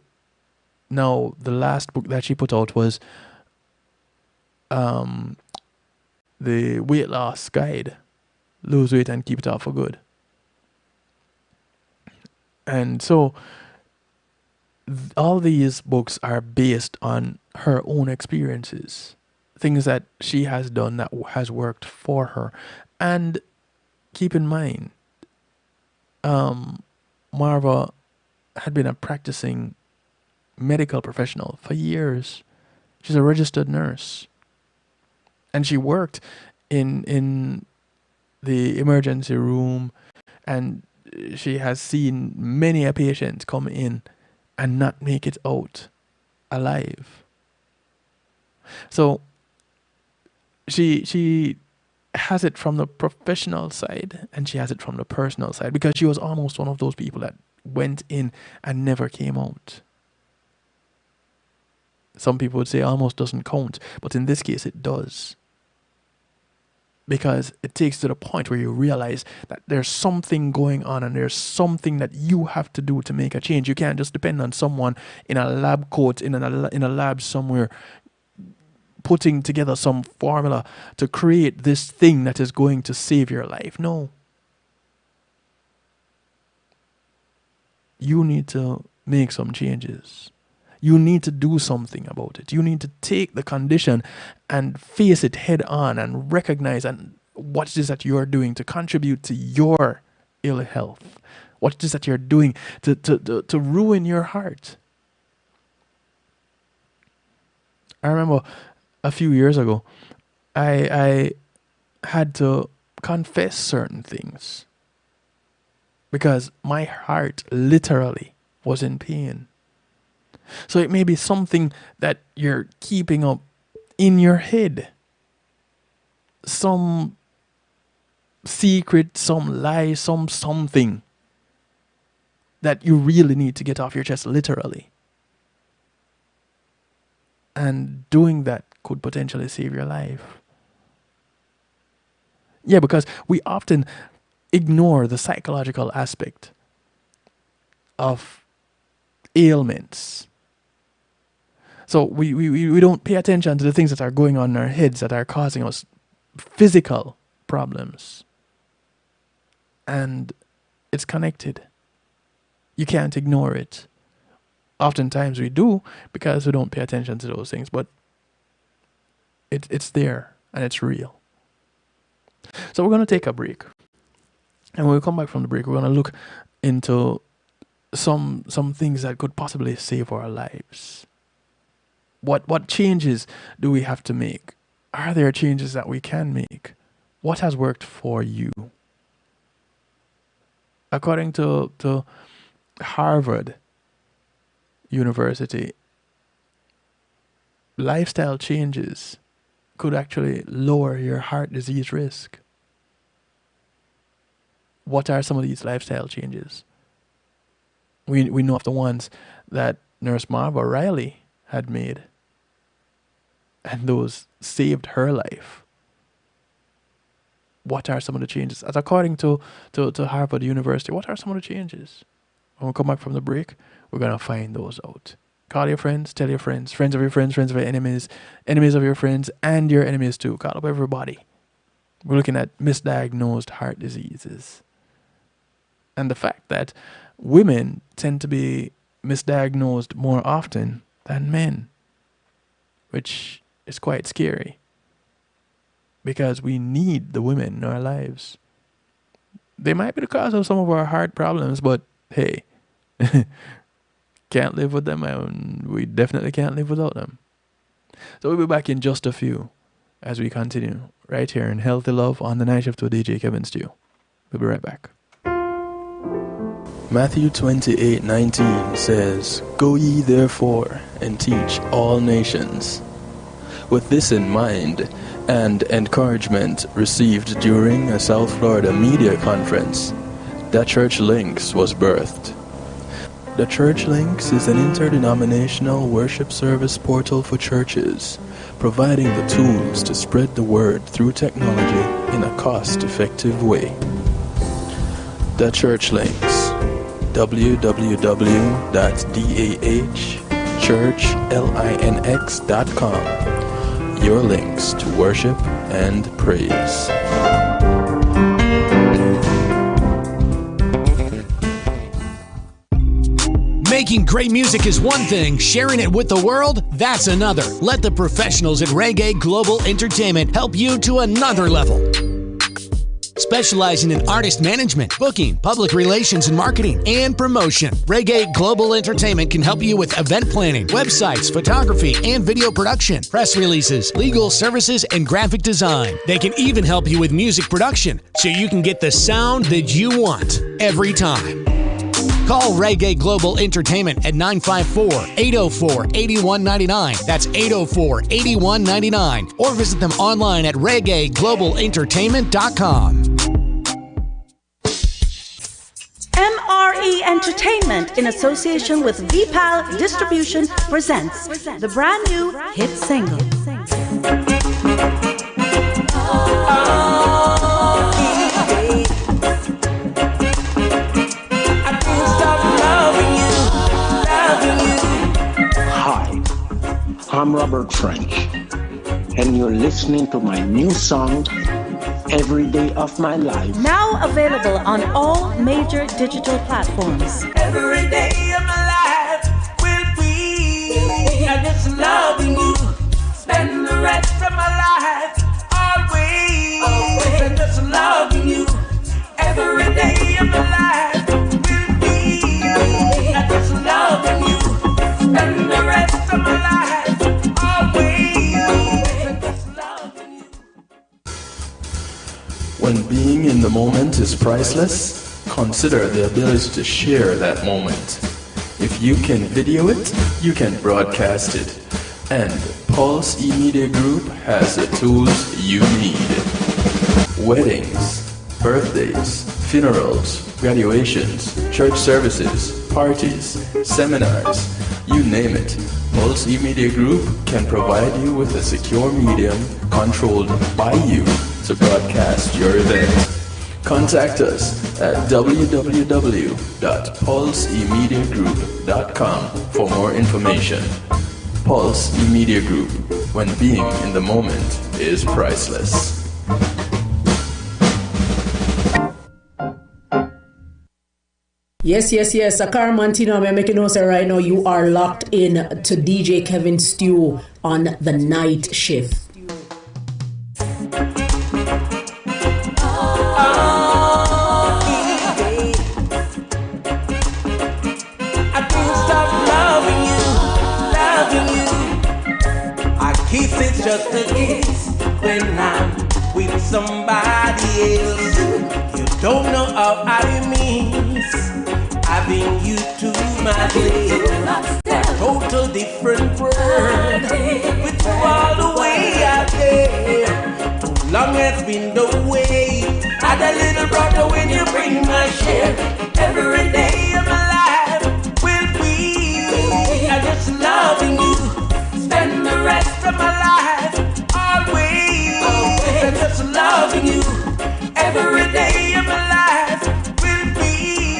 now the last book that she put out was the Weight Loss Guide. Lose weight and keep it off for good. And so all these books are based on her own experiences. Things that she has done that has worked for her. And keep in mind, Marva had been a practicing medical professional for years. She's a registered nurse. And she worked in the emergency room, and she has seen many a patient come in and not make it out alive. So she has it from the professional side and she has it from the personal side, because she was almost one of those people that went in and never came out. Some people would say almost doesn't count, but in this case it does. Because it takes to the point where you realize that there's something going on and there's something that you have to do to make a change. You can't just depend on someone in a lab coat, in a lab somewhere, putting together some formula to create this thing that is going to save your life. No. You need to make some changes. You need to do something about it. You need to take the condition and face it head on and recognize and what it is that you're doing to contribute to your ill health. What it is that you're doing to ruin your heart. I remember a few years ago, I had to confess certain things because my heart literally was in pain. So it may be something that you're keeping up in your head. Some secret, some lie, some something that you really need to get off your chest literally. And doing that could potentially save your life. Yeah, because we often ignore the psychological aspect of ailments. So we don't pay attention to the things that are going on in our heads that are causing us physical problems. And it's connected. You can't ignore it. Oftentimes we do because we don't pay attention to those things, but it's there and it's real. So we're going to take a break. And when we come back from the break, we're going to look into some things that could possibly save our lives. What changes do we have to make? Are there changes that we can make? What has worked for you? According to Harvard University, lifestyle changes could actually lower your heart disease risk. What are some of these lifestyle changes? We know of the ones that Nurse Marva Riley had made, and those saved her life. What are some of the changes? As according to Harvard University, what are some of the changes? When we come back from the break, we're going to find those out. Call your friends, tell your friends, friends of your friends, friends of your enemies, enemies of your friends, and your enemies too. Call up everybody. We're looking at misdiagnosed heart diseases. and the fact that women tend to be misdiagnosed more often than men, which is quite scary because we need the women in our lives. They might be the cause of some of our heart problems, but hey, can't live with them, and we definitely can't live without them. So we'll be back in just a few as we continue right here in Healthy Love on the Night Shift with DJ Kevin Stew. We'll be right back. Matthew 28:19 says, "Go ye therefore and teach all nations." With this in mind and encouragement received during a South Florida media conference, The Church Links was birthed. The Church Links is an interdenominational worship service portal for churches, providing the tools to spread the word through technology in a cost-effective way. The Church Links, www.dahchurchlinx.com. Your links to worship and praise. Making great music is one thing, sharing it with the world, that's another. Let the professionals at Reggae Global Entertainment help you to another level. Specializing in artist management, booking, public relations and marketing, and promotion, Reggae Global Entertainment can help you with event planning, websites, photography, and video production, press releases, legal services, and graphic design. They can even help you with music production, so you can get the sound that you want every time. Call Reggae Global Entertainment at 954-804-8199. That's 804-8199. Or visit them online at reggaeglobalentertainment.com. MRE Entertainment, in association with VPAL Distribution, presents the brand new hit single. I'm Robert French, and you're listening to my new song, Every Day of My Life. Now available on all major digital platforms. Every day of my life will be, I just loving you. Spend the rest of my life always, I just loving you. Every day of my life will be, I just loving you. Spend the rest of my life. When being in the moment is priceless, consider the ability to share that moment. If you can video it, you can broadcast it. And Pulse E-Media Group has the tools you need. Weddings, birthdays, funerals, graduations, church services, parties, seminars, you name it. Pulse E-Media Group can provide you with a secure medium controlled by you to broadcast your event. Contact us at www.pulsemediagroup.com for more information. Pulse E-Media Group, when being in the moment is priceless. Yes. Akar Mantino, I'm making notes right now. You are locked in to DJ Kevin Stew on the night shift. It's just a kiss when I'm with somebody else. You don't know how I miss having you to my place. A total different world with you all the way out there. Too long has been the wait. Had a little brother when you bring my share. Every day of my life will be I just loving you. Spend the rest of my life always, and just loving you. Every day of my life will be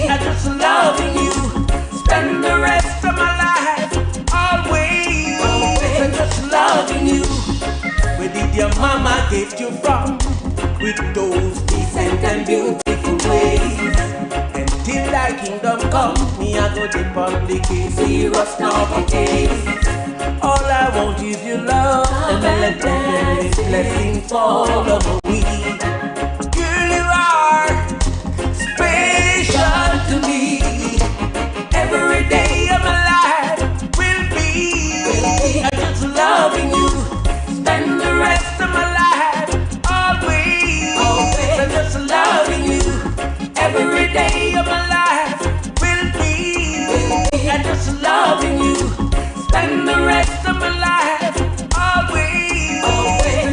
I just loving you. Spend the rest of my life always, and just loving you. Where did your mama get you from? With those decent and beautiful ways. come, me I go dip on the case. Serious now for case. All I want is your love, and let the blessing fall over me. Girl, you are special to me. Every day of my life will be just loving you. Spend the rest of my life always just loving you. Every day of my life will be just loving you. Spend the rest of my life always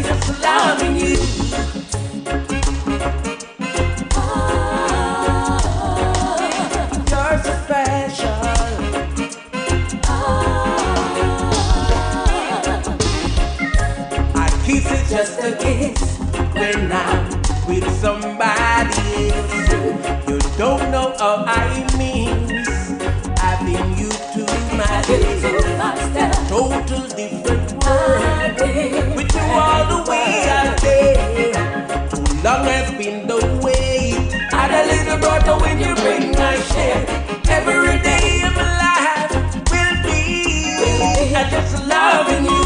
just loving you. You're so special. Our kiss is just a kiss when I'm with somebody else. You don't know how I miss having you to myself. Total different world. With you all the way out there. Too long has been the wait. Had a little brother when you bring my share. Every day of my life will be just loving you.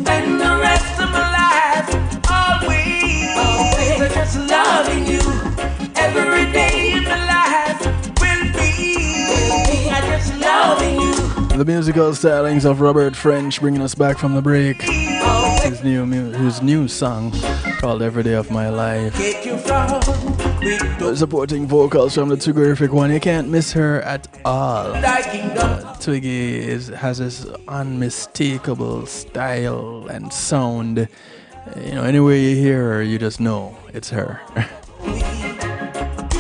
Spend the rest of my life always just loving you. Every day of my life will be just loving you. The musical stylings of Robert French bringing us back from the break. His new song called Every Day of My Life. Supporting vocals from the Twiggy one. You can't miss her at all. Twiggy has this unmistakable style and sound. You know, anywhere you hear her, you just know it's her.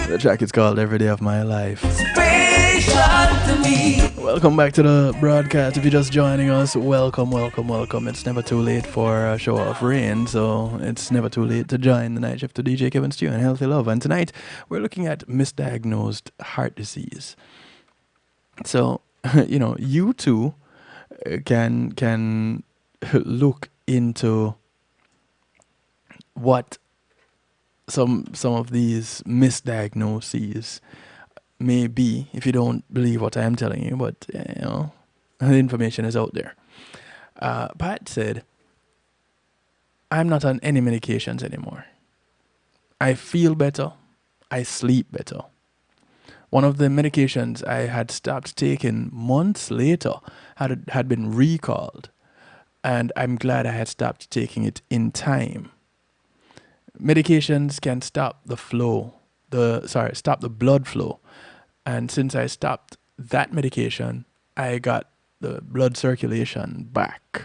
The track is called Every Day of My Life. Welcome back to the broadcast. If you're just joining us, welcome. It's never too late for a show of rain, so it's never too late to join the night shift to DJ Kevin Stew and Healthy Love. And tonight, we're looking at misdiagnosed heart disease. So, you know, you too can look into what some of these misdiagnoses may be, if you don't believe what I am telling you, but you know, the information is out there. Pat said, I'm not on any medications anymore. I feel better. I sleep better. One of the medications I had stopped taking months later had been recalled, and I'm glad I had stopped taking it in time. Medications can stop the blood flow. And since I stopped that medication, I got the blood circulation back.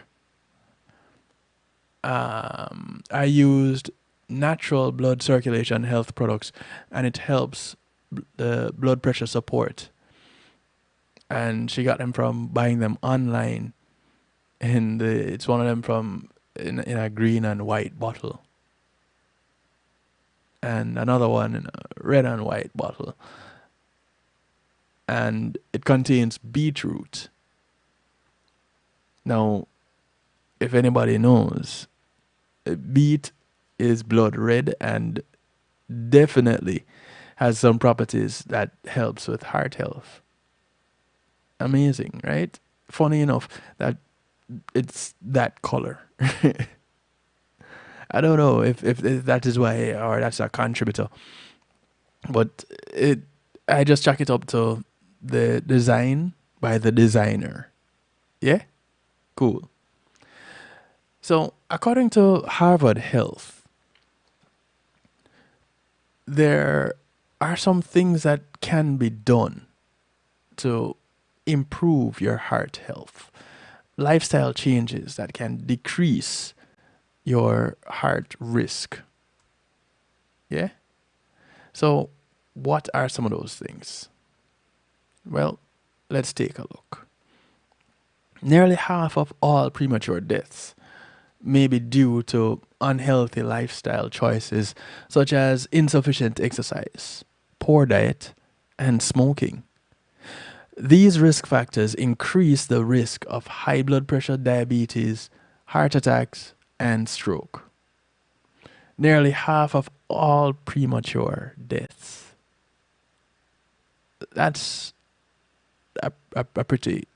I used natural blood circulation health products, and it helps the blood pressure support. And she got them from buying them online. It's one of them from in a green and white bottle. And another one in a red and white bottle. And it contains beetroot. Now, if anybody knows, beet is blood red and definitely has some properties that helps with heart health. Amazing, right? Funny enough that it's that color. I don't know if that is why, or that's a contributor. But I just chalk it up to the design by the designer. Yeah? Cool. So, according to Harvard Health, there are some things that can be done to improve your heart health. Lifestyle changes that can decrease your heart risk. Yeah? So, what are some of those things? Well, let's take a look. Nearly half of all premature deaths may be due to unhealthy lifestyle choices such as insufficient exercise, poor diet, and smoking. These risk factors increase the risk of high blood pressure, diabetes, heart attacks, and stroke. Nearly half of all premature deaths. That's a pretty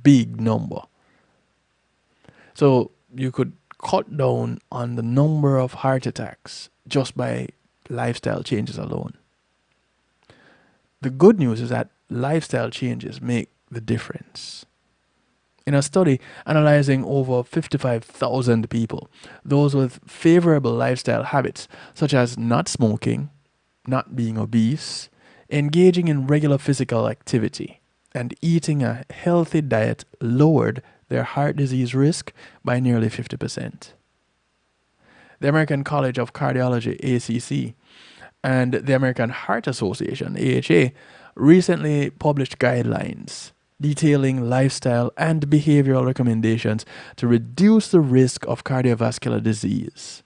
big number. So you could cut down on the number of heart attacks just by lifestyle changes alone. The good news is that lifestyle changes make the difference. In a study analyzing over 55,000 people, those with favorable lifestyle habits, such as not smoking, not being obese, engaging in regular physical activity, and eating a healthy diet lowered their heart disease risk by nearly 50%. The American College of Cardiology, ACC, and the American Heart Association, AHA, recently published guidelines detailing lifestyle and behavioral recommendations to reduce the risk of cardiovascular disease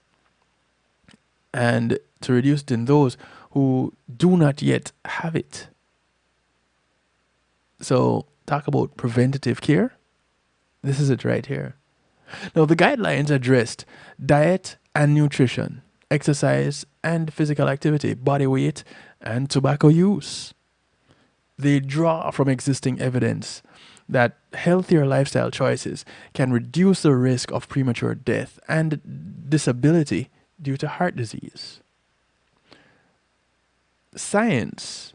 and to reduce it in those who do not yet have it. So, talk about preventative care. This is it right here. Now, the guidelines addressed diet and nutrition, exercise and physical activity, body weight, and tobacco use. They draw from existing evidence that healthier lifestyle choices can reduce the risk of premature death and disability due to heart disease. Science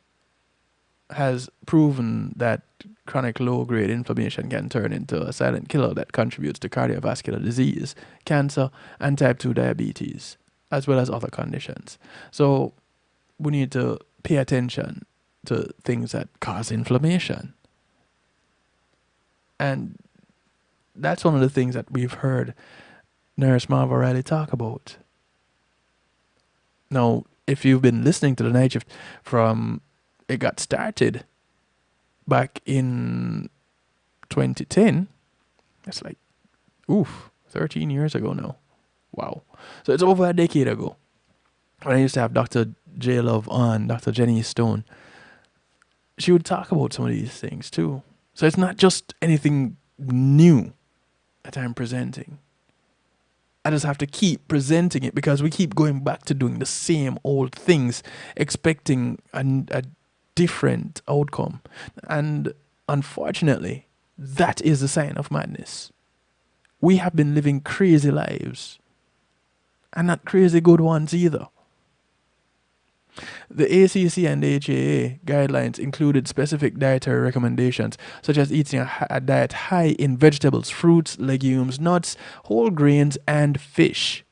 has proven that chronic low-grade inflammation can turn into a silent killer that contributes to cardiovascular disease, cancer, and type 2 diabetes, as well as other conditions. So we need to pay attention to things that cause inflammation. And that's one of the things that we've heard Nurse Marva Riley talk about. Now, if you've been listening to the night shift from it got started back in 2010, that's like, 13 years ago now. Wow. So it's over a decade ago. When I used to have Dr. J. Love on, Dr. Jenny Stone, she would talk about some of these things too. So it's not just anything new that I'm presenting. I just have to keep presenting it because we keep going back to doing the same old things, expecting a different outcome. And unfortunately, that is the sign of madness. We have been living crazy lives, and not crazy good ones either. The ACC and HAA guidelines included specific dietary recommendations, such as eating a diet high in vegetables, fruits, legumes, nuts, whole grains, and fish.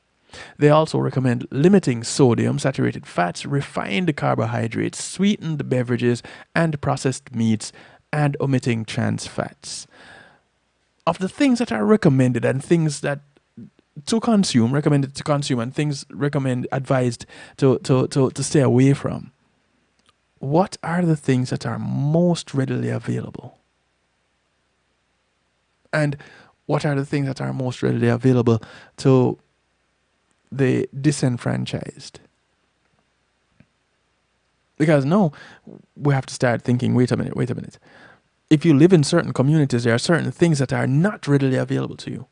They also recommend limiting sodium, saturated fats, refined carbohydrates, sweetened beverages, and processed meats, and omitting trans fats. Of the things that are recommended and things that to consume, recommended to consume, and things advised to stay away from, what are the things that are most readily available? And what are the things that are most readily available to the disenfranchised? Because now we have to start thinking, wait a minute. If you live in certain communities, there are certain things that are not readily available to you.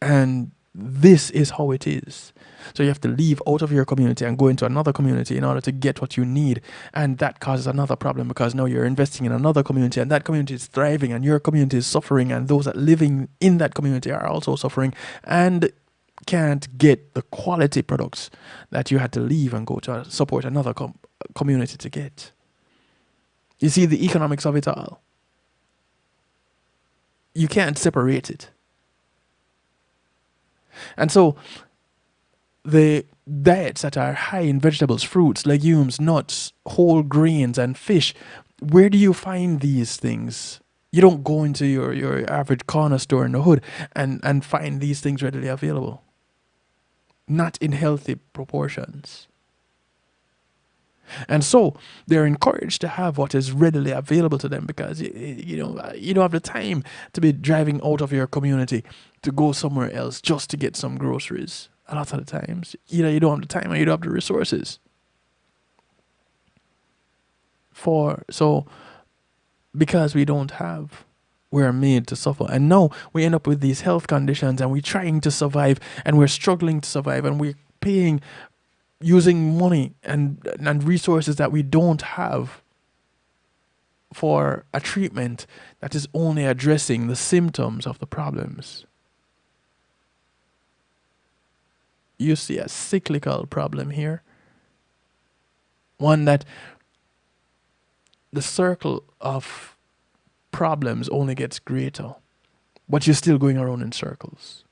And this is how it is. So you have to leave out of your community and go into another community in order to get what you need. And that causes another problem because now you're investing in another community and that community is thriving and your community is suffering and those that living in that community are also suffering and can't get the quality products that you had to leave and go to support another community to get. You see the economics of it all. You can't separate it. And so the diets that are high in vegetables, fruits, legumes, nuts, whole grains, and fish, where do you find these things? You don't go into your average corner store in the hood and find these things readily available. Not in healthy proportions. And so they're encouraged to have what is readily available to them because you don't have the time to be driving out of your community to go somewhere else just to get some groceries. A lot of the times, either you don't have the time or you don't have the resources. Because we don't have, we're made to suffer. And now we end up with these health conditions and we're trying to survive and we're struggling to survive and we're paying, using money and resources that we don't have for a treatment that is only addressing the symptoms of the problems. You see a cyclical problem here. One that the circle of problems only gets greater, but you're still going around in circles.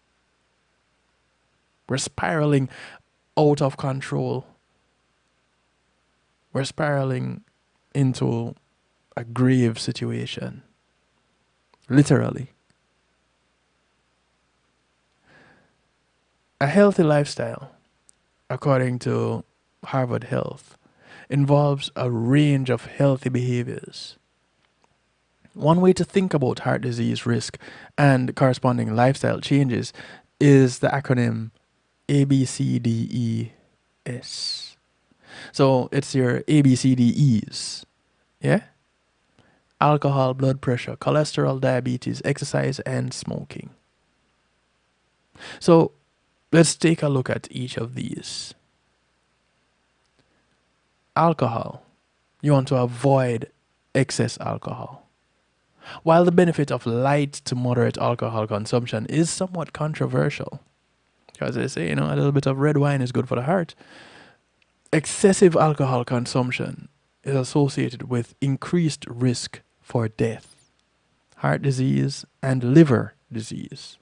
We're spiraling out of control. We're spiraling into a grave situation. Literally. A healthy lifestyle, according to Harvard Health, involves a range of healthy behaviors. One way to think about heart disease risk and corresponding lifestyle changes is the acronym ABCDES. So it's your ABCDEs. Yeah? Alcohol, blood pressure, cholesterol, diabetes, exercise, and smoking. So let's take a look at each of these. Alcohol. You want to avoid excess alcohol. While the benefit of light to moderate alcohol consumption is somewhat controversial, because they say, a little bit of red wine is good for the heart, excessive alcohol consumption is associated with increased risk for death, heart disease, and liver disease.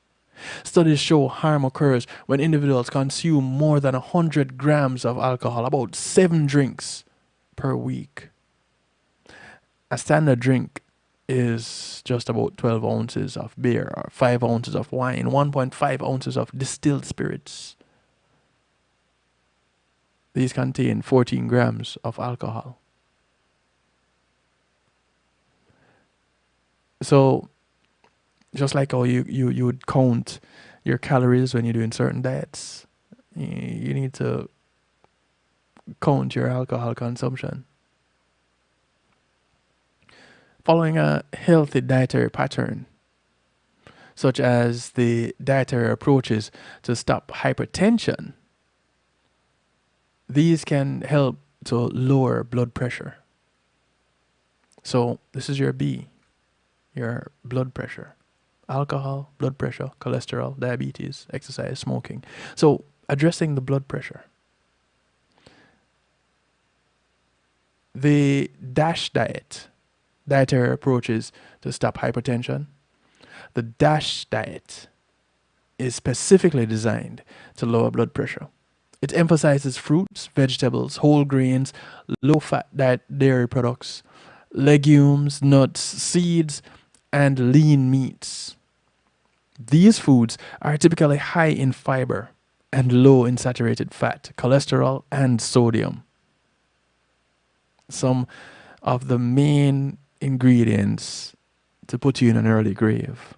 Studies show harm occurs when individuals consume more than 100 grams of alcohol, about 7 drinks per week. A standard drink is just about 12 ounces of beer or 5 ounces of wine, 1.5 ounces of distilled spirits. These contain 14 grams of alcohol. So, just like how you would count your calories when you're doing certain diets, you need to count your alcohol consumption. Following a healthy dietary pattern, such as the dietary approaches to stop hypertension, these can help to lower blood pressure. So this is your B, your blood pressure. Alcohol, blood pressure, cholesterol, diabetes, exercise, smoking. So addressing the blood pressure. The DASH diet, dietary approaches to stop hypertension. The DASH diet is specifically designed to lower blood pressure. It emphasizes fruits, vegetables, whole grains, low-fat dairy products, legumes, nuts, seeds, and lean meats. These foods are typically high in fiber and low in saturated fat, cholesterol, and sodium. Some of the main ingredients to put you in an early grave.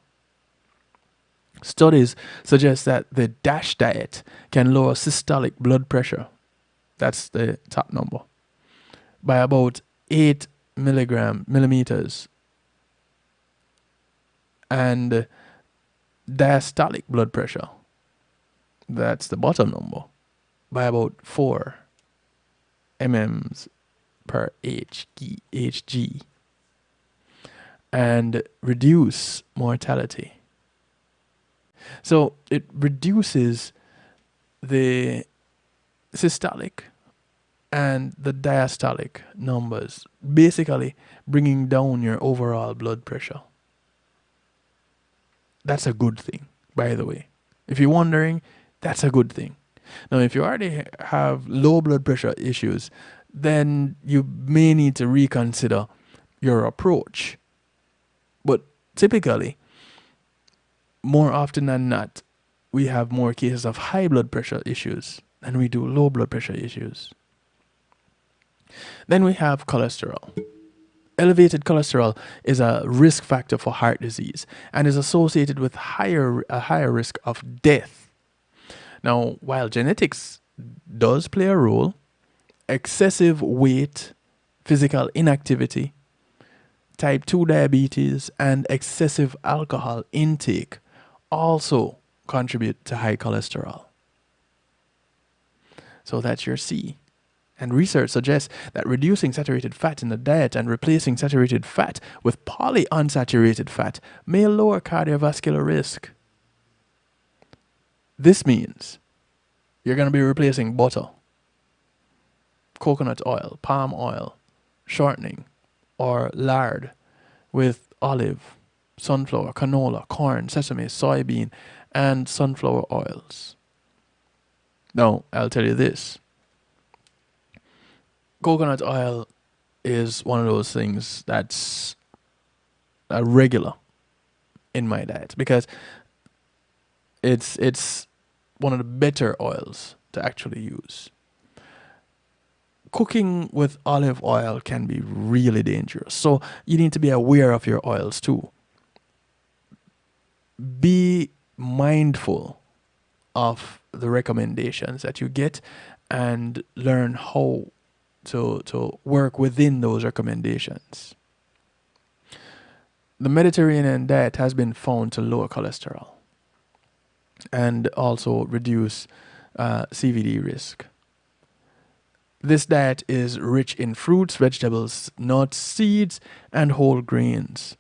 Studies suggest that the DASH diet can lower systolic blood pressure, that's the top number, by about 8 millimeters, and diastolic blood pressure, that's the bottom number, by about 4 mm's per Hg, and reduce mortality. So it reduces the systolic and the diastolic numbers, basically bringing down your overall blood pressure. That's a good thing, by the way. If you're wondering, that's a good thing. Now, if you already have low blood pressure issues, then you may need to reconsider your approach. But typically, more often than not, we have more cases of high blood pressure issues than we do low blood pressure issues. Then we have cholesterol. Elevated cholesterol is a risk factor for heart disease and is associated with a higher risk of death. Now, while genetics does play a role, excessive weight, physical inactivity, type 2 diabetes, and excessive alcohol intake also contribute to high cholesterol. So that's your C. And research suggests that reducing saturated fat in the diet and replacing saturated fat with polyunsaturated fat may lower cardiovascular risk. This means you're going to be replacing butter, coconut oil, palm oil, shortening, or lard with olive, sunflower, canola, corn, sesame, soybean, and sunflower oils. Now, I'll tell you this. Coconut oil is one of those things that's a regular in my diet because it's one of the better oils to actually use. Cooking with olive oil can be really dangerous, so you need to be aware of your oils too. Be mindful of the recommendations that you get and learn how to work within those recommendations. The Mediterranean diet has been found to lower cholesterol and also reduce CVD risk. This diet is rich in fruits, vegetables, nuts, seeds, and whole grains,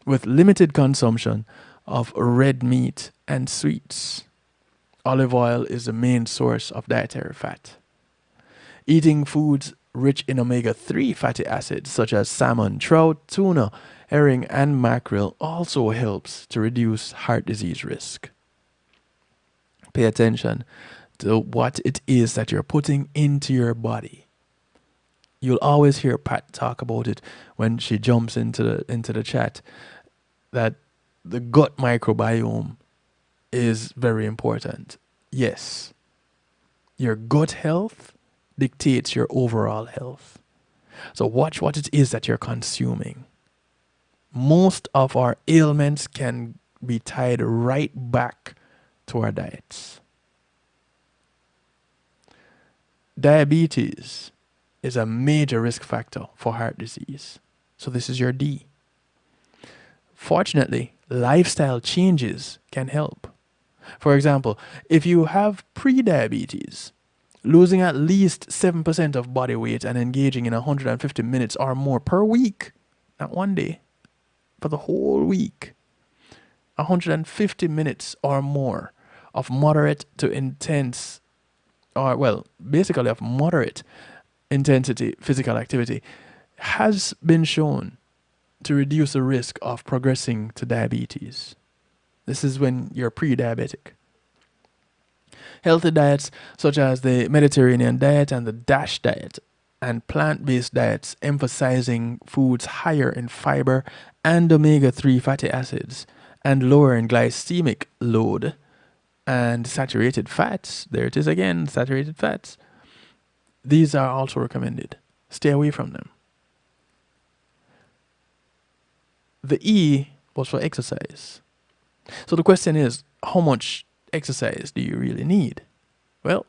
with limited consumption of red meat and sweets. Olive oil is the main source of dietary fat. Eating foods rich in omega-3 fatty acids such as salmon, trout, tuna, herring, and mackerel also helps to reduce heart disease risk. Pay attention to what it is that you're putting into your body. You'll always hear Pat talk about it when she jumps into the chat, that the gut microbiome is very important. Yes, your gut health dictates your overall health. So watch what it is that you're consuming. Most of our ailments can be tied right back to our diets. Diabetes is a major risk factor for heart disease. So this is your D. Fortunately, lifestyle changes can help. For example, if you have pre-diabetes, losing at least 7% of body weight and engaging in 150 minutes or more per week, not one day, for the whole week, 150 minutes or more of moderate to intense, or well, basically of moderate intensity physical activity has been shown to reduce the risk of progressing to diabetes. This is when you're pre-diabetic. Healthy diets such as the Mediterranean diet and the DASH diet and plant-based diets emphasizing foods higher in fiber and omega-3 fatty acids and lower in glycemic load and saturated fats. There it is again, saturated fats. These are also recommended. Stay away from them. The E was for exercise. So the question is, how much exercise do you really need? Well,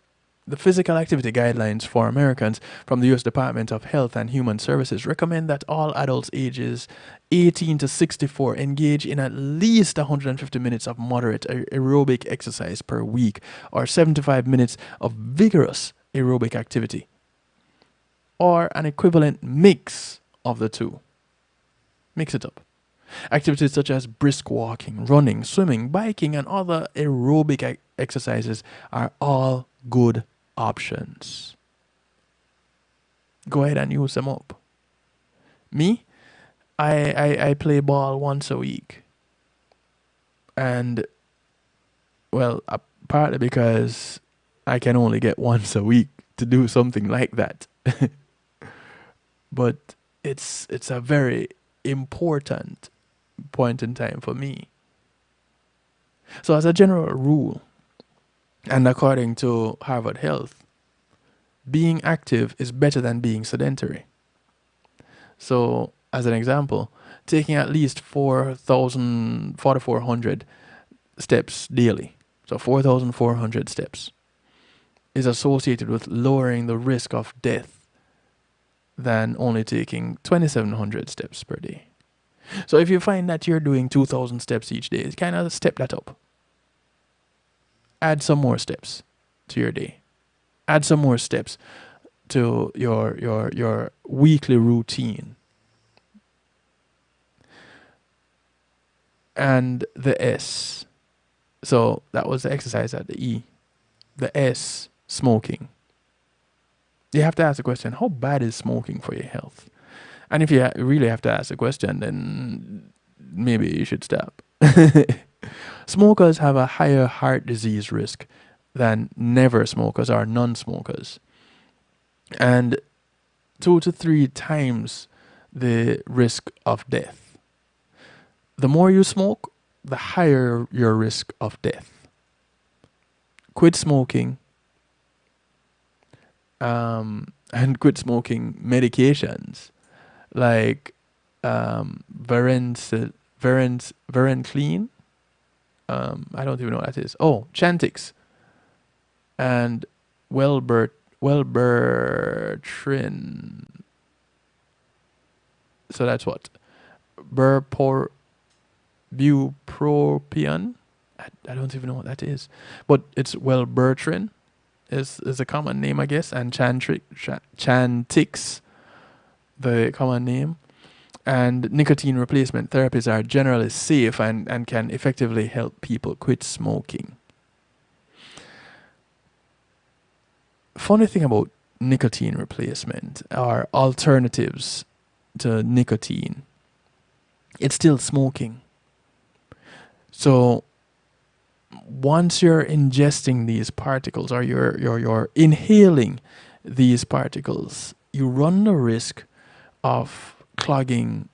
the physical activity guidelines for Americans from the U.S. Department of Health and Human Services recommend that all adults ages 18 to 64 engage in at least 150 minutes of moderate aerobic exercise per week, or 75 minutes of vigorous aerobic activity, or an equivalent mix of the two. Mix it up. Activities such as brisk walking, running, swimming, biking, and other aerobic exercises are all good options. Go ahead and use them up. Me, I play ball once a week. And, well, partly because I can only get once a week to do something like that. But it's a very important point in time for me. So as a general rule, and according to Harvard Health, being active is better than being sedentary. So as an example, taking at least 4,400 steps daily, so 4,400 steps, is associated with lowering the risk of death than only taking 2,700 steps per day. So if you find that you're doing 2,000 steps each day, kind of step that up. Add some more steps to your day. Add some more steps to your weekly routine. And the S. So that was the exercise at the E. The S, smoking. You have to ask the question, how bad is smoking for your health? And if you really have to ask the question, then maybe you should stop. Smokers have a higher heart disease risk than never smokers or non-smokers. And 2 to 3 times the risk of death. The more you smoke, the higher your risk of death. Quit smoking. And quit smoking medications like Varenclean. I don't even know what that is. Oh, Chantix and Wellbutrin. So that's what? Bupropion. I don't even know what that is, but it's Wellbutrin is a common name, I guess, and Chantix, the common name. And nicotine replacement therapies are generally safe and can effectively help people quit smoking. Funny thing about nicotine replacement or alternatives to nicotine, it's still smoking. So once you're ingesting these particles or you're inhaling these particles, you run the risk of clogging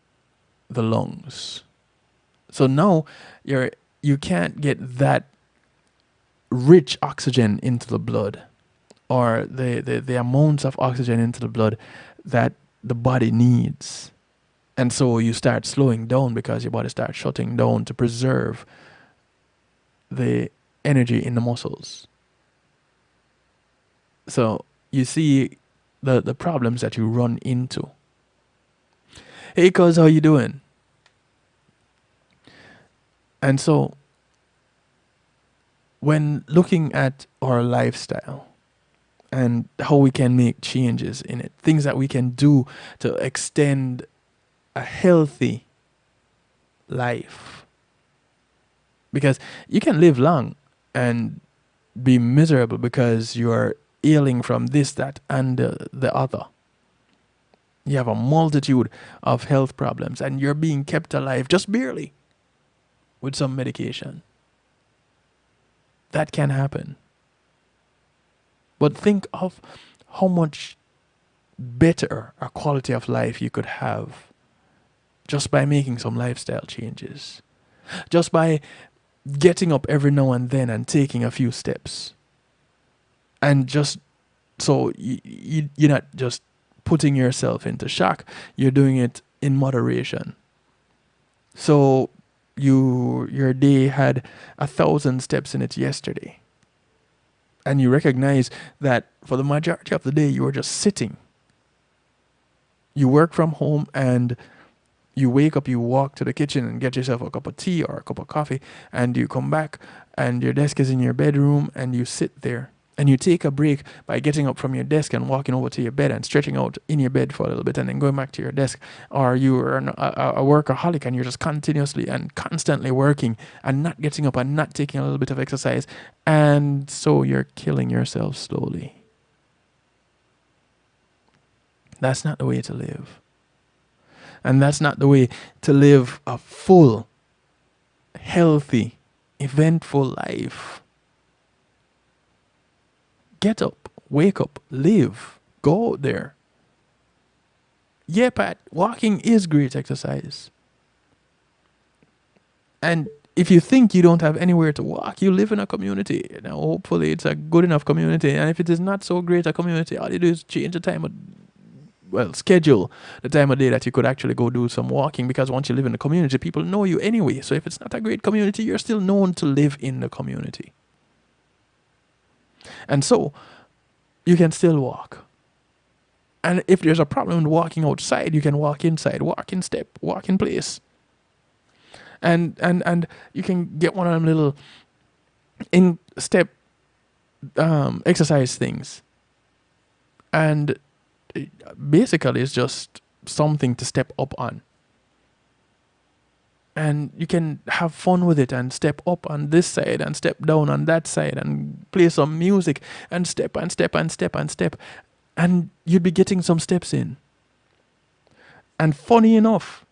the lungs. So now you can't get that rich oxygen into the blood, or the amounts of oxygen into the blood that the body needs. And so you start slowing down because your body starts shutting down to preserve the energy in the muscles. So you see the problems that you run into. Hey, cuz, how you doing? And so when looking at our lifestyle and how we can make changes in it, things that we can do to extend a healthy life. Because you can live long and be miserable because you're ailing from this, that, and the other. You have a multitude of health problems and you're being kept alive just barely with some medication. That can happen. But think of how much better a quality of life you could have just by making some lifestyle changes. Just by getting up every now and then and taking a few steps. And just so you're not just putting yourself into shock, you're doing it in moderation. So your day had 1,000 steps in it yesterday, and you recognize that for the majority of the day you were just sitting. You work from home and you wake up, you walk to the kitchen and get yourself a cup of tea or a cup of coffee, and you come back and your desk is in your bedroom and you sit there. And you take a break by getting up from your desk and walking over to your bed and stretching out in your bed for a little bit and then going back to your desk. Or you're a workaholic and you're just continuously and constantly working and not getting up and not taking a little bit of exercise. And so you're killing yourself slowly. That's not the way to live. And that's not the way to live a full, healthy, eventful life. Get up, wake up, live, go out there. Yeah, Pat, walking is great exercise. And if you think you don't have anywhere to walk, you live in a community. Now, hopefully it's a good enough community. And if it is not so great a community, all you do is change the time schedule the time of day that you could actually go do some walking, because once you live in the community, people know you anyway. So if it's not a great community, you're still known to live in the community. And so you can still walk. And if there's a problem with walking outside, you can walk inside, walk in step, walk in place. And you can get one of them little in step exercise things. And basically, it's just something to step up on. And you can have fun with it and step up on this side and step down on that side and play some music and step and step and step and step. And you'd be getting some steps in. And funny enough,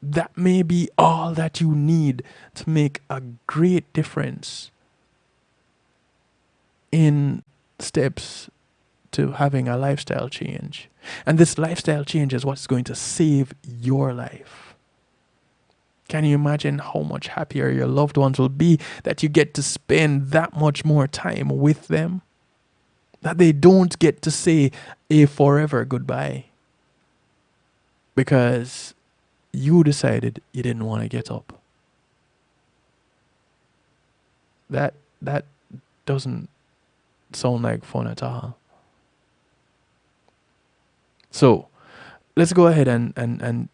that may be all that you need to make a great difference in steps to having a lifestyle change. And this lifestyle change is what's going to save your life. Can you imagine how much happier your loved ones will be that you get to spend that much more time with them? That they don't get to say a forever goodbye because you decided you didn't want to get up. That doesn't sound like fun at all. So let's go ahead and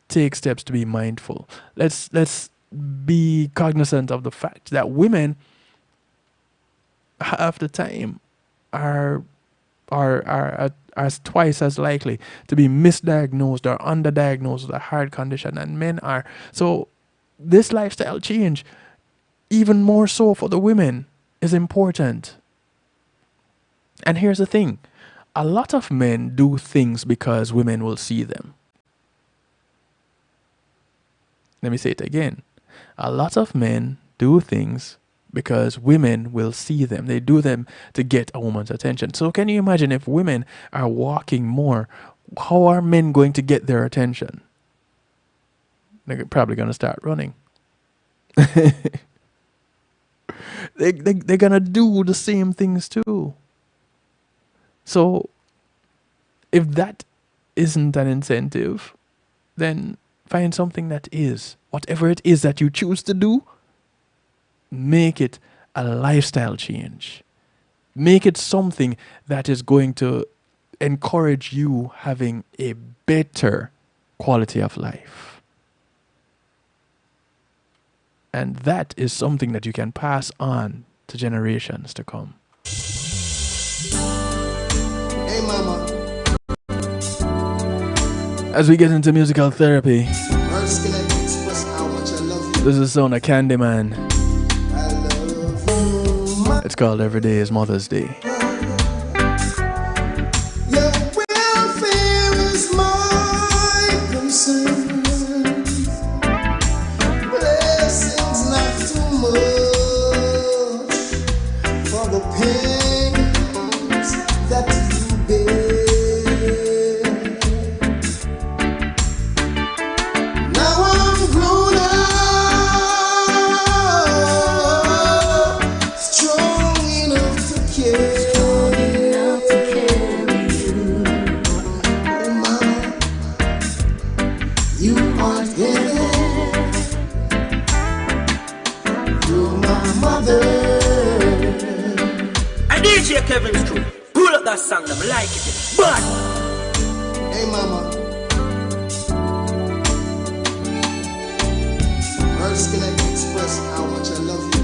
take steps to be mindful. Let's be cognizant of the fact that women half the time are twice as likely to be misdiagnosed or underdiagnosed with a heart condition than men are. So this lifestyle change, even more so for the women, is important. And here's the thing. A lot of men do things because women will see them. Let me say it again. A lot of men do things because women will see them. They do them to get a woman's attention. So can you imagine if women are walking more, how are men going to get their attention? They're probably going to start running. They're going to do the same things too. So if that isn't an incentive, then find something that is. Whatever it is that you choose to do, make it a lifestyle change. Make it something that is going to encourage you having a better quality of life. And that is something that you can pass on to generations to come. Hey, mama. As we get into musical therapy, First, can I express how much I love you? this is the sound of Candyman. I love you. It's called Every Day is Mother's Day. Your welfare is my concern. Blessings not too much for the pains that you bear. Now I'm grown up, strong enough to carry you. Oh, mama, you aren't there. You're my mother. And DJ Kevin's true. Pull up that song, them like it. But Hey, mama. First, can I express how much I love you?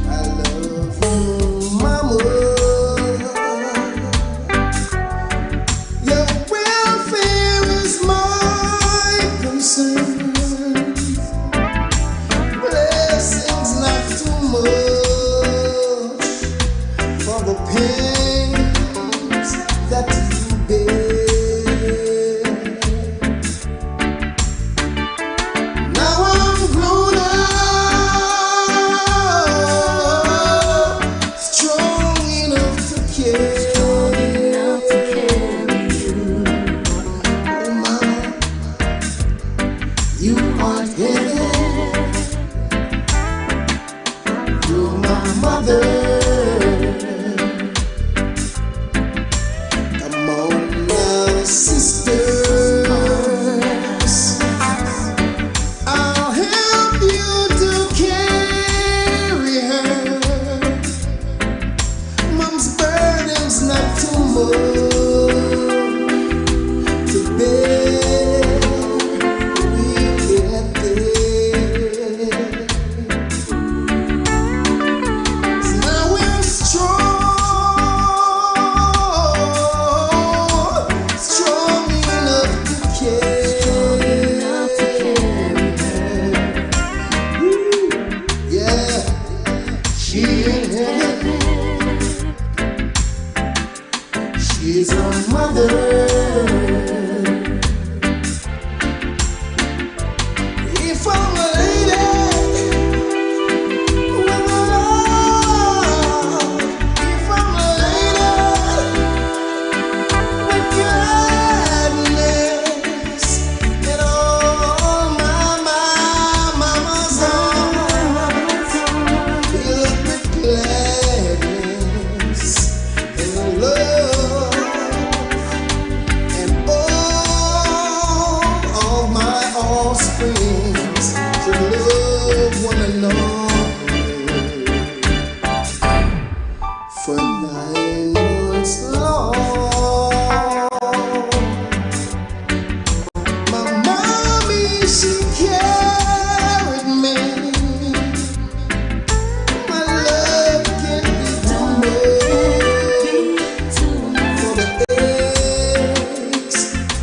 I love you, mama. Your welfare is my concern. Blessings not too much for the pains that you bear.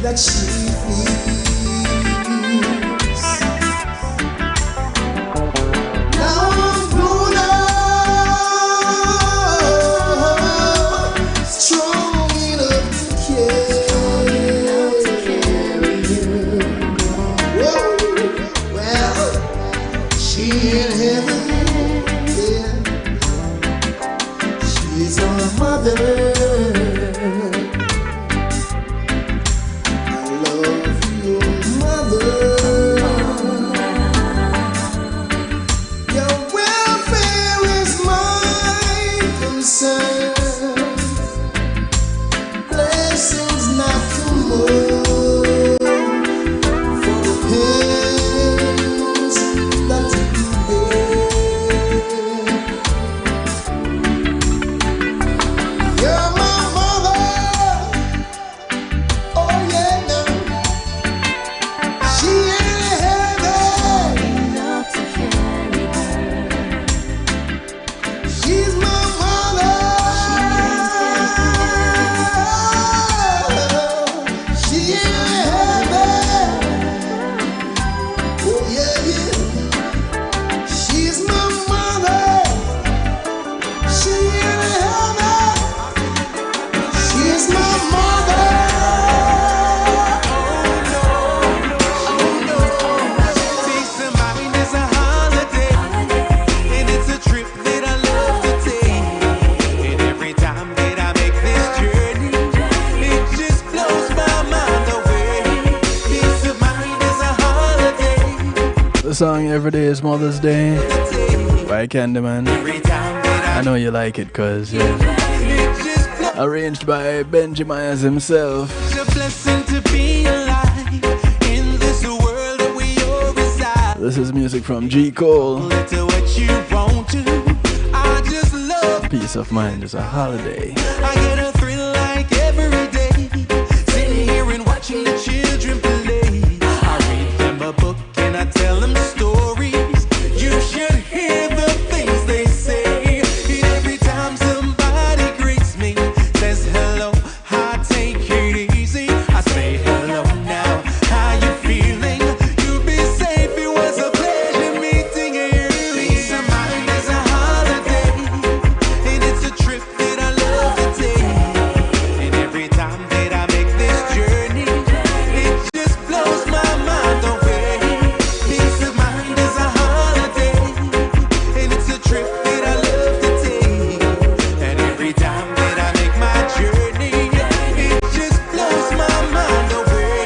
that she feels. Now I'm grown up, strong enough to carry you. Whoa. Well, she in heaven, yeah. She's our mother. Song Every Day is Mother's Day by Candyman. I know you like it because yeah. Arranged by Benji Myers himself. This is music from G. Cole. Peace of mind is a holiday. I get a thrill like every day, sitting here and watching the children play. I read them a book and I tell them stories. You should hear the things they say. And every time somebody greets me, says hello, I take it easy. I say hello now, how you feeling? You be safe, it was a pleasure meeting you. Peace of mind is a holiday, and it's a trip that I love to take. And every time that I make this journey, it just blows my mind away. Peace of mind is a holiday, and it's a trip that I love to take. And every time that I make my journey, it just blows my mind away.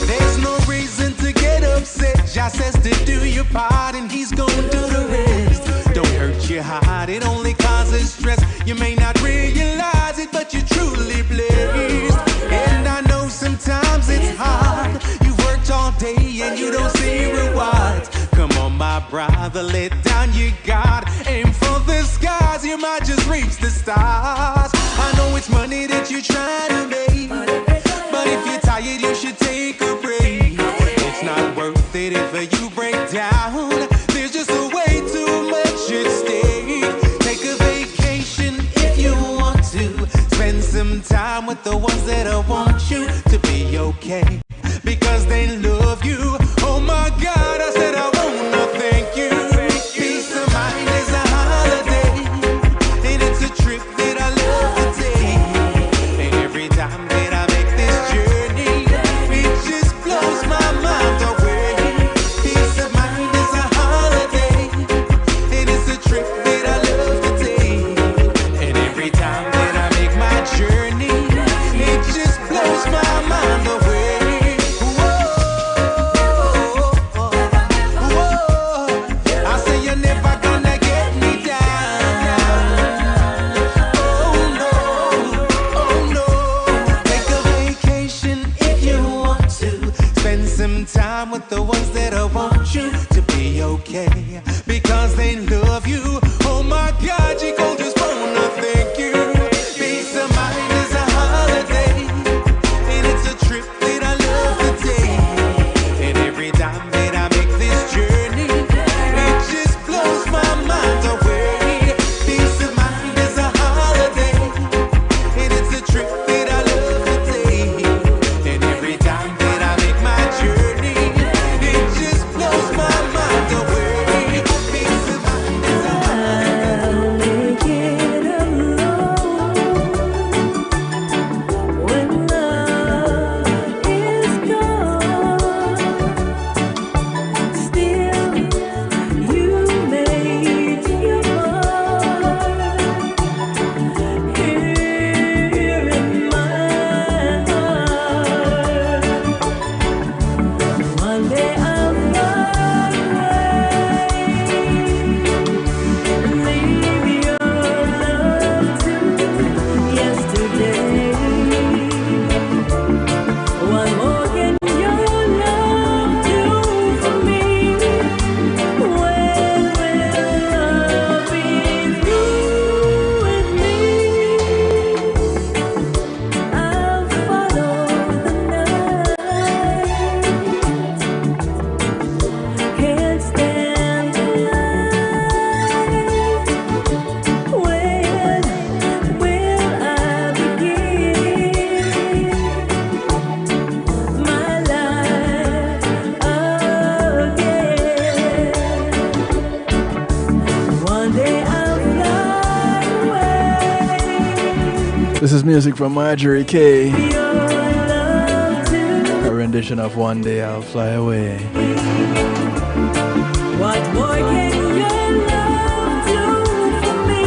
There's no reason to get upset. Just says to do your part, and he's gonna do the rest. Don't hurt your heart, it only causes stress. You may not realize it, but you're truly blessed. And I know sometimes it's hard. You worked all day and you don't see rewards. Come on, my brother, let down your guard. Aim for the skies, you might just reach the stars. I know it's money that you're trying to make, but if you're tired, you should take a break. It's not worth it if you break down. There's just a way too much at stake. Take a vacation if you want to. Spend some time with the ones that want you to be okay, because they love you. Oh my God, I said I wanna thank you. Peace of mind is a holiday, and it's a trip that I love to take. And every time that I make this journey, it just blows my mind away. Peace of mind is a holiday, and it's a trip that I love to take. And every time that I make my journey, it just blows my mind away. I say you're never gonna get me down. Oh no, oh no. Take a vacation if you want to. Spend some time with the ones that want you to be okay, because they love you. Oh my God, you go just wanna thank you. Peace of mind is a holiday, and it's a trip that I love to take. And every time that I make this journey, it just blows my mind away. Peace of mind is a holiday, and it's a trip that I love to take. And every time This is music from Marjorie K. A rendition of One Day I'll Fly Away. What more can your love do for me?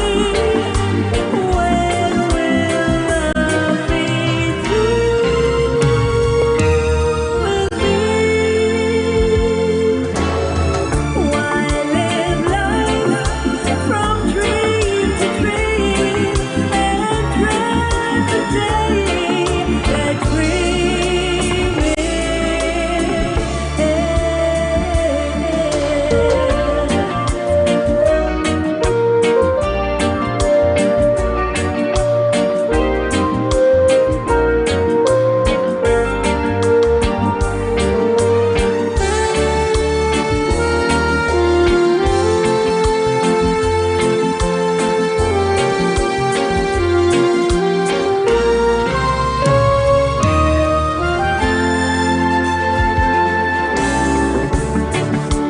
When will love be through with me? Why live life from dream to dream and dread the day that dreaming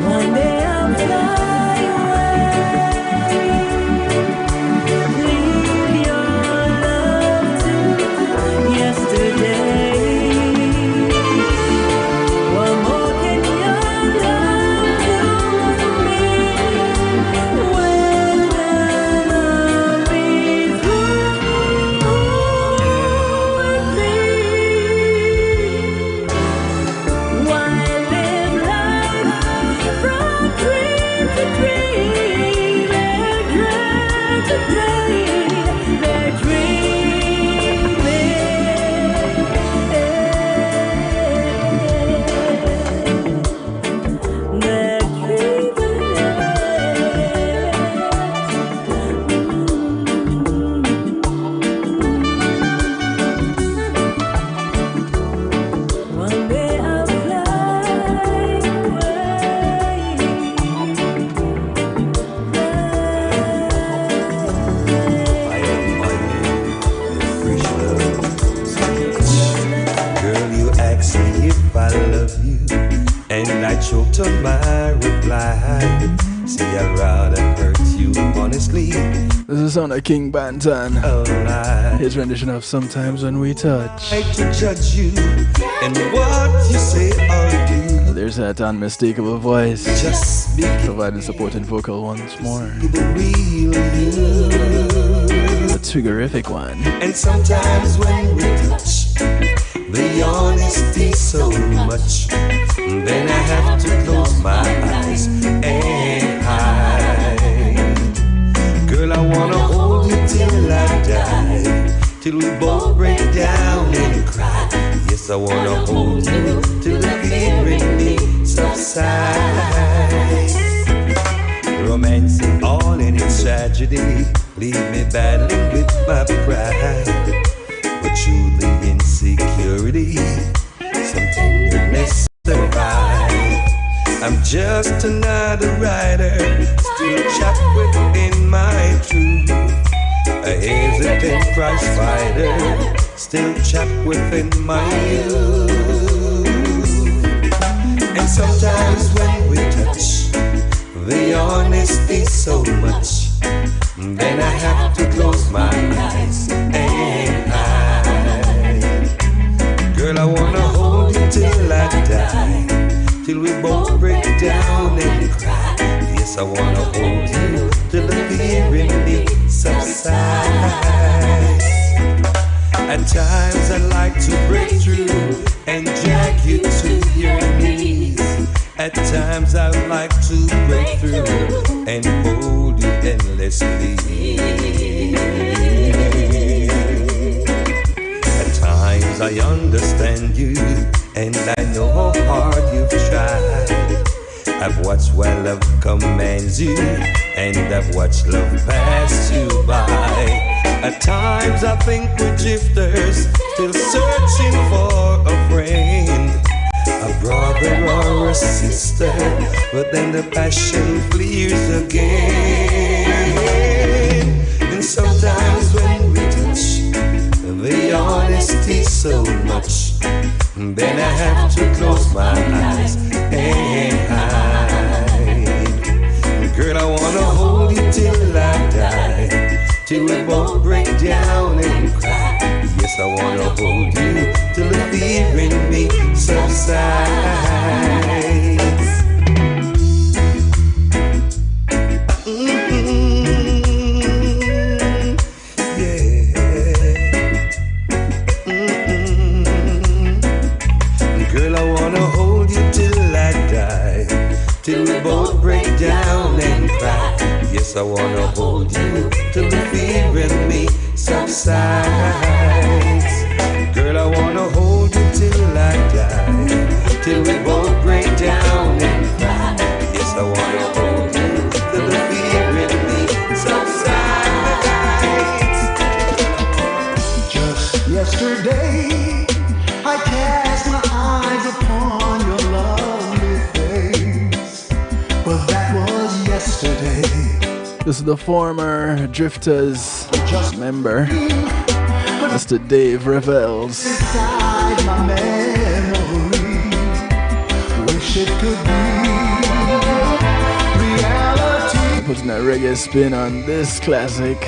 one day I'll fly away. Leave your love to yesterday. What more can your love do for me? When will love be through with me? Why live life from dream to dream and dread the day they're dreaming? They're One day I'll fly Girl, you asked me if I love you, and I choked on my reply. See, I'd rather hurt you honestly. This is on a King Bantan. His rendition of Sometimes When We Touch. I to judge you and what you say or do. There's that unmistakable voice. Just providing support and vocal once more. The real you. The Twiggerific one. And sometimes when we touch, the honesty so much, then I have to close my eyes and hide. Girl, I wanna hold you till I die, till we both break down and cry. Yes, I wanna hold you till the fear in me subsides. Romance is all in its tragedy, leave me battling with my pride. But truly insecurity, some tenderness survive. I'm just another rider, still trapped within my truth. A hesitant prize fighter, still trapped within my youth. And sometimes when we touch, the honesty so much, then I have to close my eyes and hide. Girl, I wanna hold you till I die, till we both break down and cry. Yes, I wanna hold you till the fear in me subsides. At times I like to break through and drag you to your knees. At times I like to break through and hold you endlessly. At times I understand you and I know how hard you've tried. I've watched while love commands you, and I've watched love pass you by. At times I think we're drifters, still searching for a friend, a brother or a sister, but then the passion flees again. And sometimes when we touch, the honesty so much, then I have to close my eyes and hide. Girl, I wanna hold you till I die, till we both break down and cry. Yes, I wanna hold you till the fear in me subsides. Girl, I wanna hold you till I die, till we both break down and cry. Yes, I wanna hold you till the fear in me subsides. Girl, I wanna hold you till I die, till we both break down and cry. Yes, I wanna hold you till the fear in me subsides. Just yesterday, I cast my eyes upon your lovely face, but that was yesterday. This is the former Drifters member, Mr. Dave Revels. Inside my memory, wish it could be reality. Putting that reggae spin on this classic.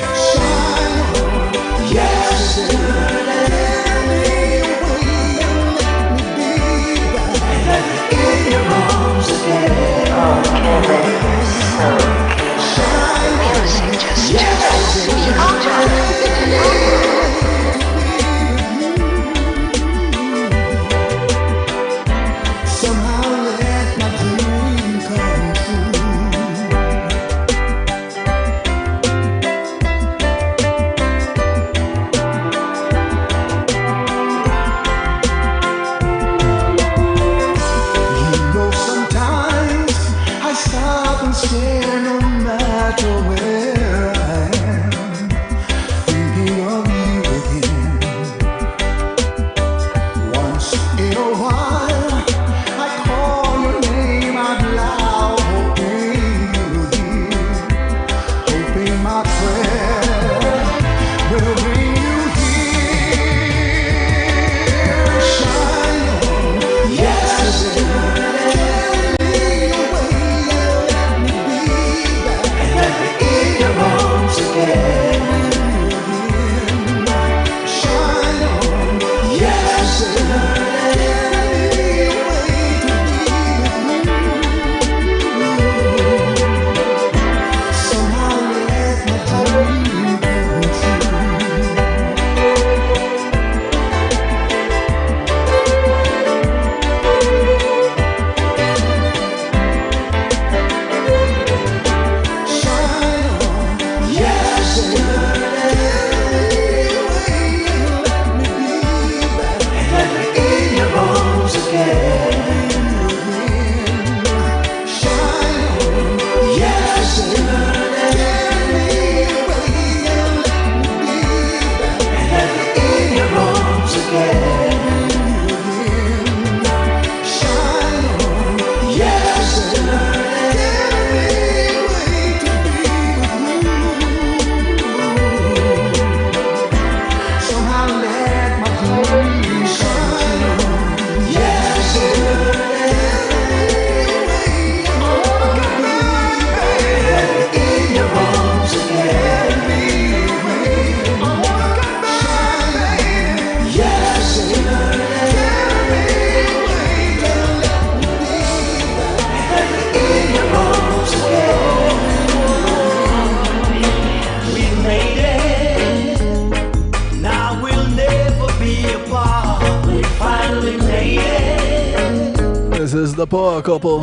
This is the power couple,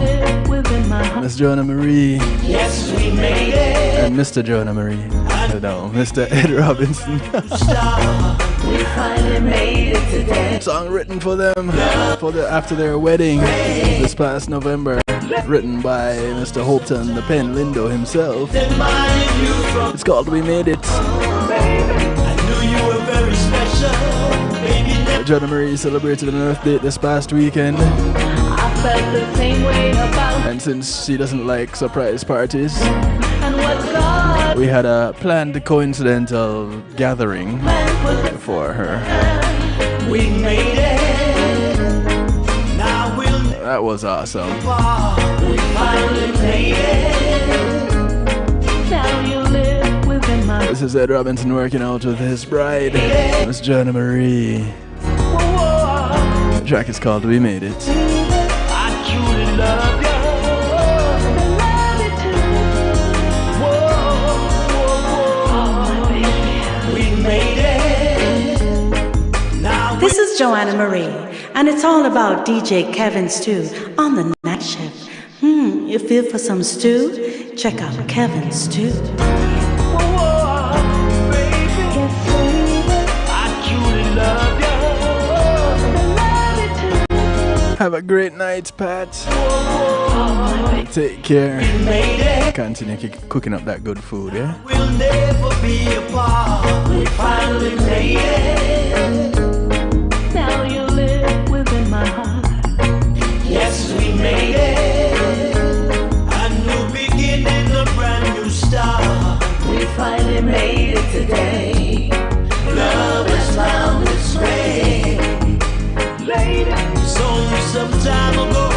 Miss Joanna Marie and Mr. Joanna Marie. No, Mr. Ed Robinson. Song written for them after their wedding this past November, written by Mr. Holton, the Pen Lindo himself. It's called We Made It. Joanna Marie celebrated an Earth Day this past weekend. And since she doesn't like surprise parties, we had a planned coincidental gathering for her. We made it. Now we'll That was awesome. we finally made it. Now you live within my This is Ed Robinson working out with his bride, Miss Joanna Marie. The track is called We Made It. I truly love you. This is Joanna Marie, and it's all about DJ Kevin Stew on the night shift. You feel for some stew? Check out Kevin Stew. Have a great night, Pat. Take care. Continue cooking up that good food, yeah? We'll never be apart. We finally made it. Now you live within my heart. Yes, we made it. A new beginning, a brand new start. We finally made it today. Love has found its way. Lady. It's only some time ago,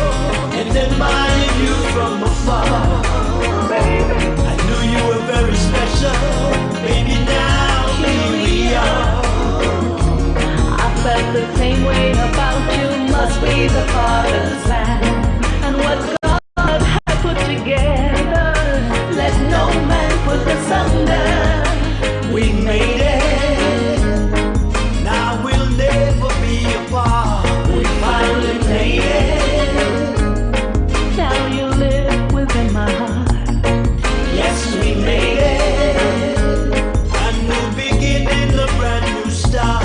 and admired you from afar. Baby, I knew you were very special. Baby, now here we are. I felt the same way about you. Must be the Father's plan. And what God had put together, let no man put asunder. We made it. Now we'll never be apart. We finally made it. Now you live within my heart. Yes, we made it. A new beginning, a brand new start.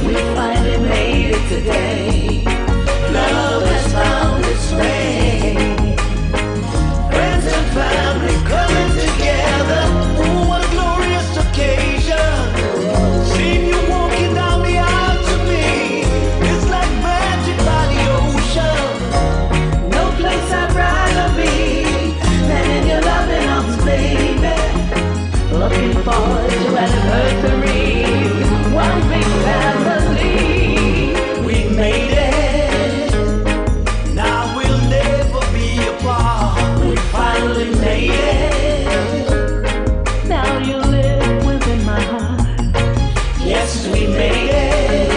We finally made it today. Love has found its way. Friends and family coming together. Oh, what a glorious occasion. Seeing you walking down the aisle to me, it's like magic by the ocean. No place I'd rather be than in your loving arms, baby. Looking forward to anniversary. One big family. We made it. Now we'll never be apart. We finally made it. Now you live within my heart. Yes, we made it.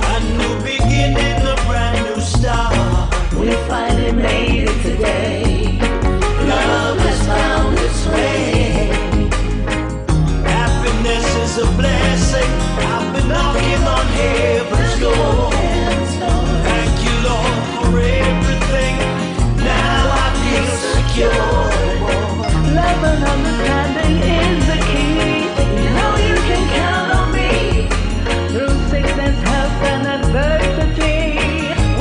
A new beginning, a brand new start. We finally made it today. Love has found its way. Happiness is a blessing. I've been knocking on heaven's door. Thank you, Lord, for everything. Now I feel secure. Love and understanding is the key. You know you can count on me. Through sickness, health, and adversity,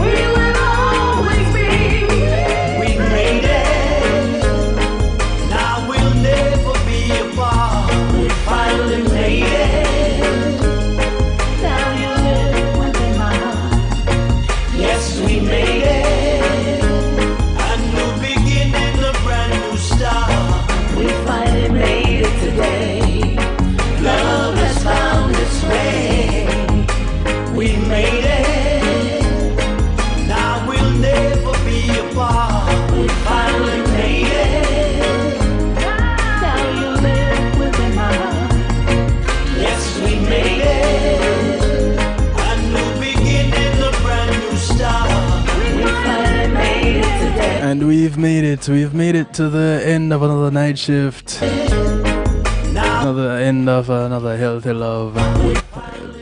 we will always be. We made it. Now we'll never be apart. We finally made it. Now you live within my heart. Yes, we made it. A new beginning, a brand new start. We finally made it today. Love has found its way. We made it. Now we'll never be apart. We finally made it. Now you live within my heart. Yes, we made it. A new beginning, a brand new start. We finally made it today. And we've made it. We've made it to the end of another night shift. Another end of another Healthy Love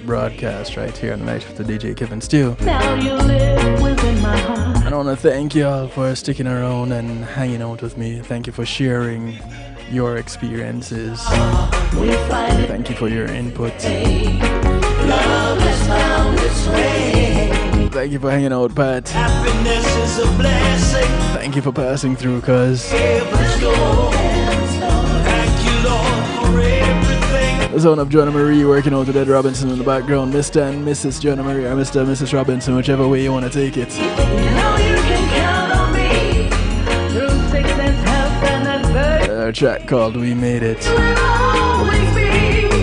broadcast right here on the night shift of DJ Kevin Stew. Now you live within my heart. And I want to thank you all for sticking around and hanging out with me. Thank you for sharing your experiences. Thank you for your input. Love has found its way. Thank you for hanging out, Pat. Happiness is a blessing. Thank you for passing through, cuz. Heaven's door. Thank you, Lord, for everything. The son of Joanna Marie working out with Ed Robinson in the background. Mr. and Mrs. Joanna Marie, or Mr. and Mrs. Robinson, whichever way you want to take it. You know you can count on me. Through sickness, health, and adversity, A track called We Made It. we'll always be.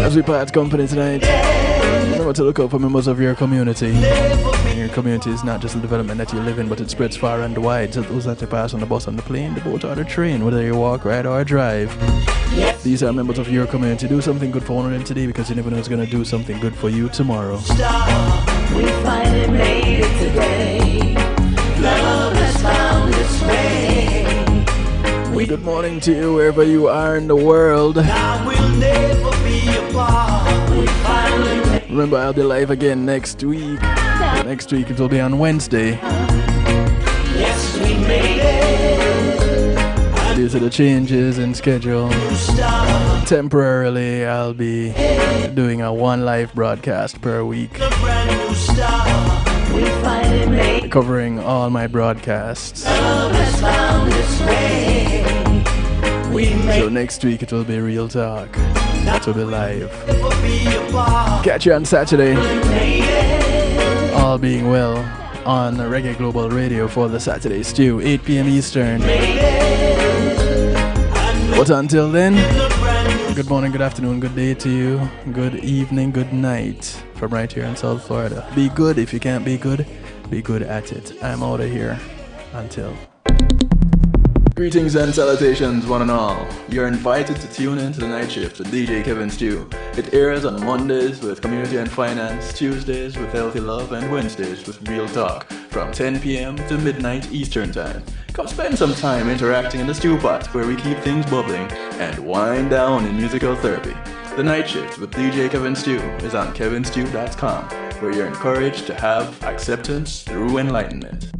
As we part company tonight, remember to look out for members of your community and your community is not just a development that you live in, but it spreads far and wide. So those that you pass on the bus, on the plane, the boat, or the train, whether you walk, ride, or drive. These are members of your community. Do something good for one of them today, because you never know who's going to do something good for you tomorrow. We finally made it today. Love has found its way. Good morning to you wherever you are in the world. Now we'll never be apart. We finally Remember, I'll be live again next week. Next week it will be on Wednesday. Yes, we made it. Due to the changes in schedule, temporarily I'll be doing a one live broadcast per week, we finally made covering all my broadcasts. love has found its way. So next week it will be Real Talk. It will be live. Catch you on Saturday, all being well, on Reggae Global Radio for the Saturday Stew, 8 p.m. Eastern. But until then, good morning, good afternoon, good day to you, good evening, good night from right here in South Florida. Be good. If you can't be good at it. I'm out of here. Until. Greetings and salutations, one and all. You're invited to tune in to the Night Shift with DJ Kevin Stew. It airs on Mondays with Community and Finance, Tuesdays with Healthy Love, and Wednesdays with Real Talk from 10 p.m. to midnight Eastern Time. Come spend some time interacting in the stew pot where we keep things bubbling and wind down in musical therapy. The Night Shift with DJ Kevin Stew is on kevinstew.com, where you're encouraged to have acceptance through enlightenment.